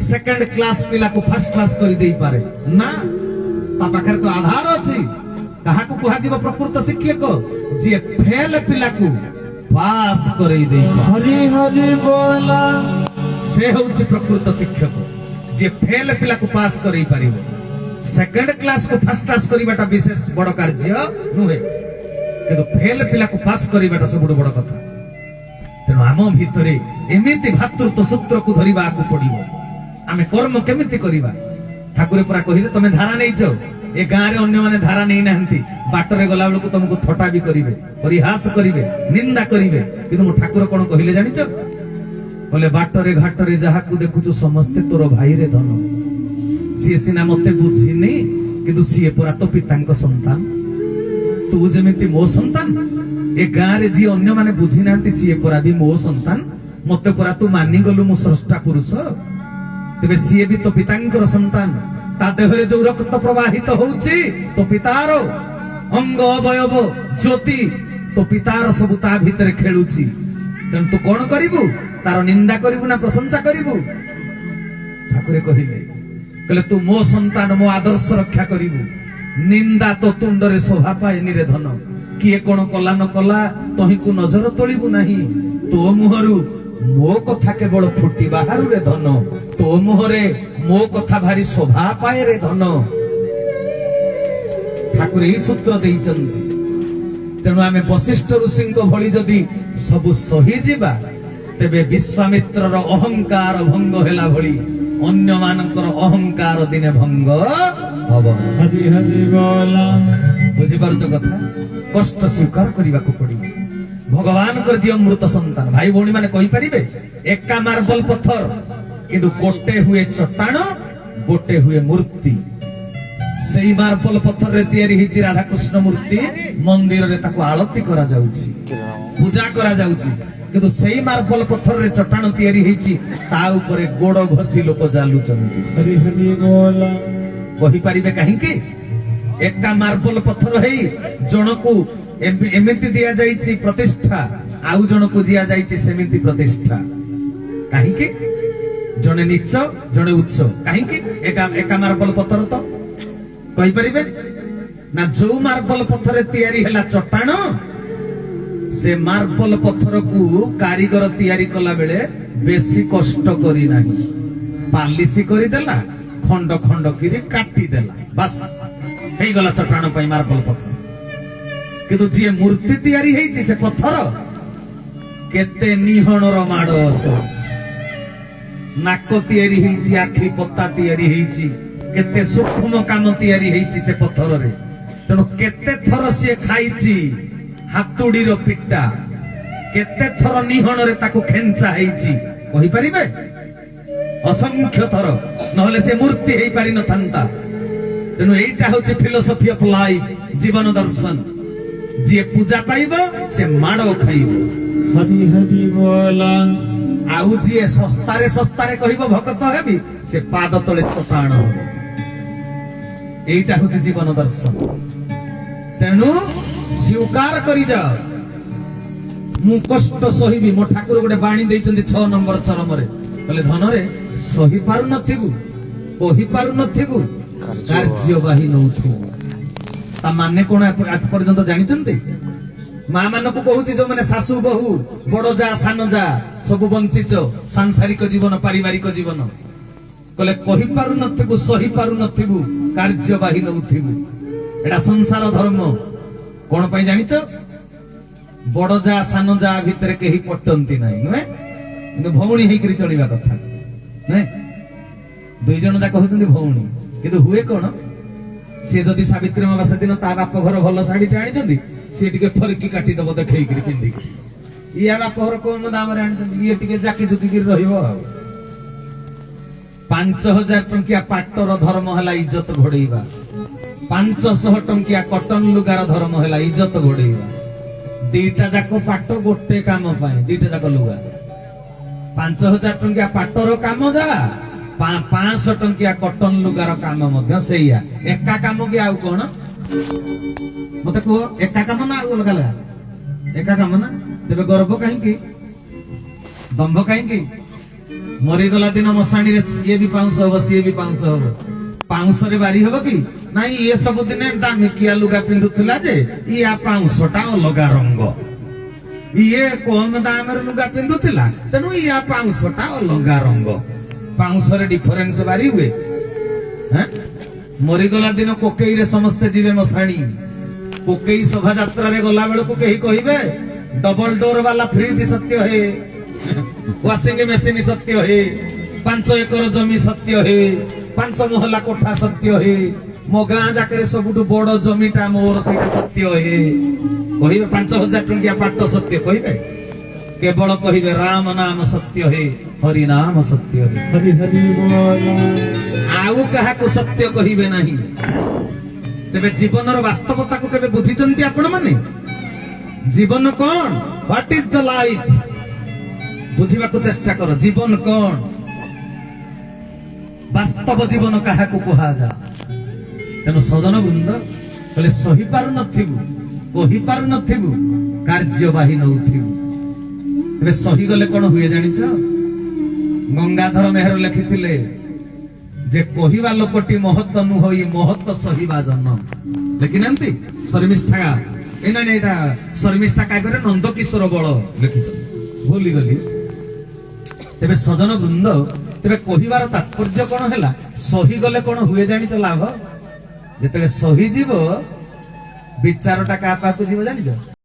सेकंड क्लास पिला को फर्स्ट क्लास कर दे पारे ना ता पाखरे तो आधार अछि कहा को कहा जीव प्रकृत शिक्षक जीए फेल पिला को पास करई दे हरि हरि बोला से होछि प्रकृत शिक्षक जे फेल पिला को पास करई पारिबो सेकंड क्लास को फर्स्ट क्लास करिबाटा विशेष बड़ कार्य नुहे किंतु फेल पिला को पास करिबाटा सब बड़ कथा तेणु आम भितरे एमिति भातृत्व सूत्र को धरिबा को पड़िबो आमे कर्म केमिति करिबा ठाकुर पुरा कहिले तमे धारा नै छ ए गां रे अन्य माने धारा नै नाहंती बाटरे गला बेलको तुमको थटा भी करिवे परिहास करिवे निंदा करिवे किंतु मो ठाकुर कोन कहिले जानि छ बोले बाटरे घाटरे जहा को देखुछु समस्ते तोर भाई रे धन सी सिना मते बुझिनी किंतु सी पुरा तो पितांक संतान तू जेमिति मो संतान ए गां रे जी अन्य माने बुझी नांती सी पुरा भी मो संतान मते पुरा तू मानि गलु मु स्रष्टा पुरुष तेबे सी भी तो पितांकर संतान ता देहरे जो रक्त प्रवाहित होउची तो पितार अंग अवयव ज्योति तो पितार सब ता भीतर खेलुची तेन तू कोन करिवु तार निंदा करिवु ना प्रशंसा करिवु ठाकुरे कहिले कहले तू मो संतान मो आदर्श रक्षा करिवु निंदा तो तुंडरे शोभा पाए निरे धन किए कोन कला न कला तही को नजर तोलिबु नाही तो मुहरु मो कथा केवल फुटी बाहरु रे धन तो मुहरे मो कथा भारी शोभा पाए रे धन ठाकुर ई सूत्र देइचंदी तेणु आमे वशिष्ठ ऋषि भली जदि सब सही जिबा तेबे विश्वामित्रर अहंकार भंग हेला भली अन्य मानकर अहंकार दिने भंग हब हरि हरि बोला बुझी पारुछ कथा कष्ट स्वीकार करबा को पड़ी भगवान कर जी अमृत संतान भाई भौणी माने कहि परिबे एका मार्बल पत्थर किंतु गोटे हुए चट्टाण गोटे हुए मूर्ति सेई मार्बल पत्थर रे तयारी हिची राधा कृष्ण मूर्ति मंदिर रे ताको आळती करा जाउची पूजा करा जाउची किंतु सेई मार्बल पत्थर रे चट्टाण तयारी हिची ता ऊपर गोड़ घसी लोक जालुचंती हरि हरि बोला कहि परिबे काहे के एका मार्बल पत्थर हेई जणको एमिति दिया जाइछि प्रतिष्ठा आउ जणको दिया जाइछि सेमिति प्रतिष्ठा काहे के जणे नीच जणे उच्च काहे के एका मार्बल पत्थर तो कहि परिबे ना जो मार्बल पत्थर तयारी हैला चट्टाण से मार्बल पत्थर को कारीगर तयारी कला बेले बेसी कष्ट करी नाही पालिसी करी देला खंड खंड किरी काटी देला बस हेई गला चट्टाण पई मार्बल पत्थर किंतु जे मूर्ति तयारी हेई से पत्थर केते निहणर माड़ असोच नाक तयारी हेई आखि पत्ता तयारी हेई केते सूक्ष्म काम तयारी हेई से पत्थर रे तेणु केते थर से खाइची हातुड़ी रो पिट्टा केते थर निहण रे ताको खेंचा हेई कहि परिबे असंख्य थर नहले से मूर्ति हेई पारि न थांता तेणु एटा होची फिलोसफी ऑफ लाइफ जीवन दर्शन जे पूजा पाइबो से माड़ो खाइबो हरि हरि बोला आउ जे सस्तारे कहिबो भक्त हेबी से पाद तले चटाण एटा होची जीवन दर्शन तेणु स्वीकार करि जा मु कष्ट सहिबी मो ठाकुर गोटे बाणी दैचंदी 6 नंबर चरम रे कहले धन रे सही पारु नथिबु कहि पारु नथिबु कार्यवाही नउथिबु ता माने कोन आज पर्यंत जानिचंती मां मान को कहूची जो माने सासू बहु बड़ जा सान जा सब वंचित सांसारिक जीवन पारिवारिक जीवन कहले कहि पारु नथिबु सही पारु नथिबु कार्यवाही नउथिबु एडा संसार धर्म कोन पई जानिचो बड़ जा सान जा भीतर केही पटंती नाही नुहे किंतु भौणी हेकरी चलिबा कथा नै दुई जन जा कहउचंदी भौणी किंतु हुए कोन सी जदि सावित्री अमावास्या दिन ता बाप घर भल शाढ़ी टे आनी सी टे फरकी काटी दब देख पिंधिक या बाप घर कम दाम ये टे जाकी जुकी रहिबो 5000 टंकिया पाटर धर्म है इज्जत घोड़ेबा 500 टंकिया कटन लुगार धर्म है इज्जत घोड़ेबा दीटा जाक पाट गोटे काम दीटा जाक लुगा 5000 टंकिया पाटर काम जा 500 टंकिया कटन लुगार काम मध्य सेया एका काम कि आउ कोन मते को एका काम ना आउ लगा एका काम ना तेरे गर्व कहीं दंभ कहीं मरीगला दिन मशाणी ये भी पाउंस हम सी भी पाउंस हम पाउंस रे बारी हम कि नहीं ये सब दिन दामिकिया लुगा पिंधुला जे या पाउंसटा अलगा रंग ये कम दाम लुगा पिंधुला तेणु या पाउंसटा अलगा रंग पाउंस रे डिफरेंस बारी हुए मरीगला दिन कोकई रे समस्ते जीवे मशाणी कोकई शोभा यात्रा रे गला बेल को कही कहिबे डबल डोर वाला फ्रिज सत्य है वाशिंग मशीन सत्य है 5 एकर जमी सत्य है 5 महला कोठा सत्य है मो गाँ जाकर सबुठ बड़ जमीटा मोर से सत्य है कहिबे 5000 टंकिया पाट सत्य कहिबे केवल कहिबे राम नाम सत्य है हरि नाम सत्य है हरि हरि बोला आउ कहा को सत्य कहिबे नहीं तेबे जीवनर वास्तवता को केबे बुझिचंती आपण माने जीवन कौन व्हाट इज द लाइफ बुझिबा को चेष्टा करो जीवन कौन वास्तव जीवन कहा को कहा जा तेनु सजन वृंद कहले सही पारु नथिबु कहि पारु नथिबु कार्यवाही नउथिबु तेबे सही गले कोन हुए जानिछ गंगाधर मेहर लिखिथिले जे कहिबा लोकटी महत्व नु होई महत्व सहीबा जन्म लेकिनंती शर्मिष्ठा एना नेटा शर्मिष्ठा काय करे नंद किशोर बळ लिखिछ भूली गली तेबे सजन वृंद तेबे कहिबार तात्पर्य कोन हैला सही गले कोन हुए जानि तो लाभ जेतेले सही जीव विचारटा का पाकु जीव जानि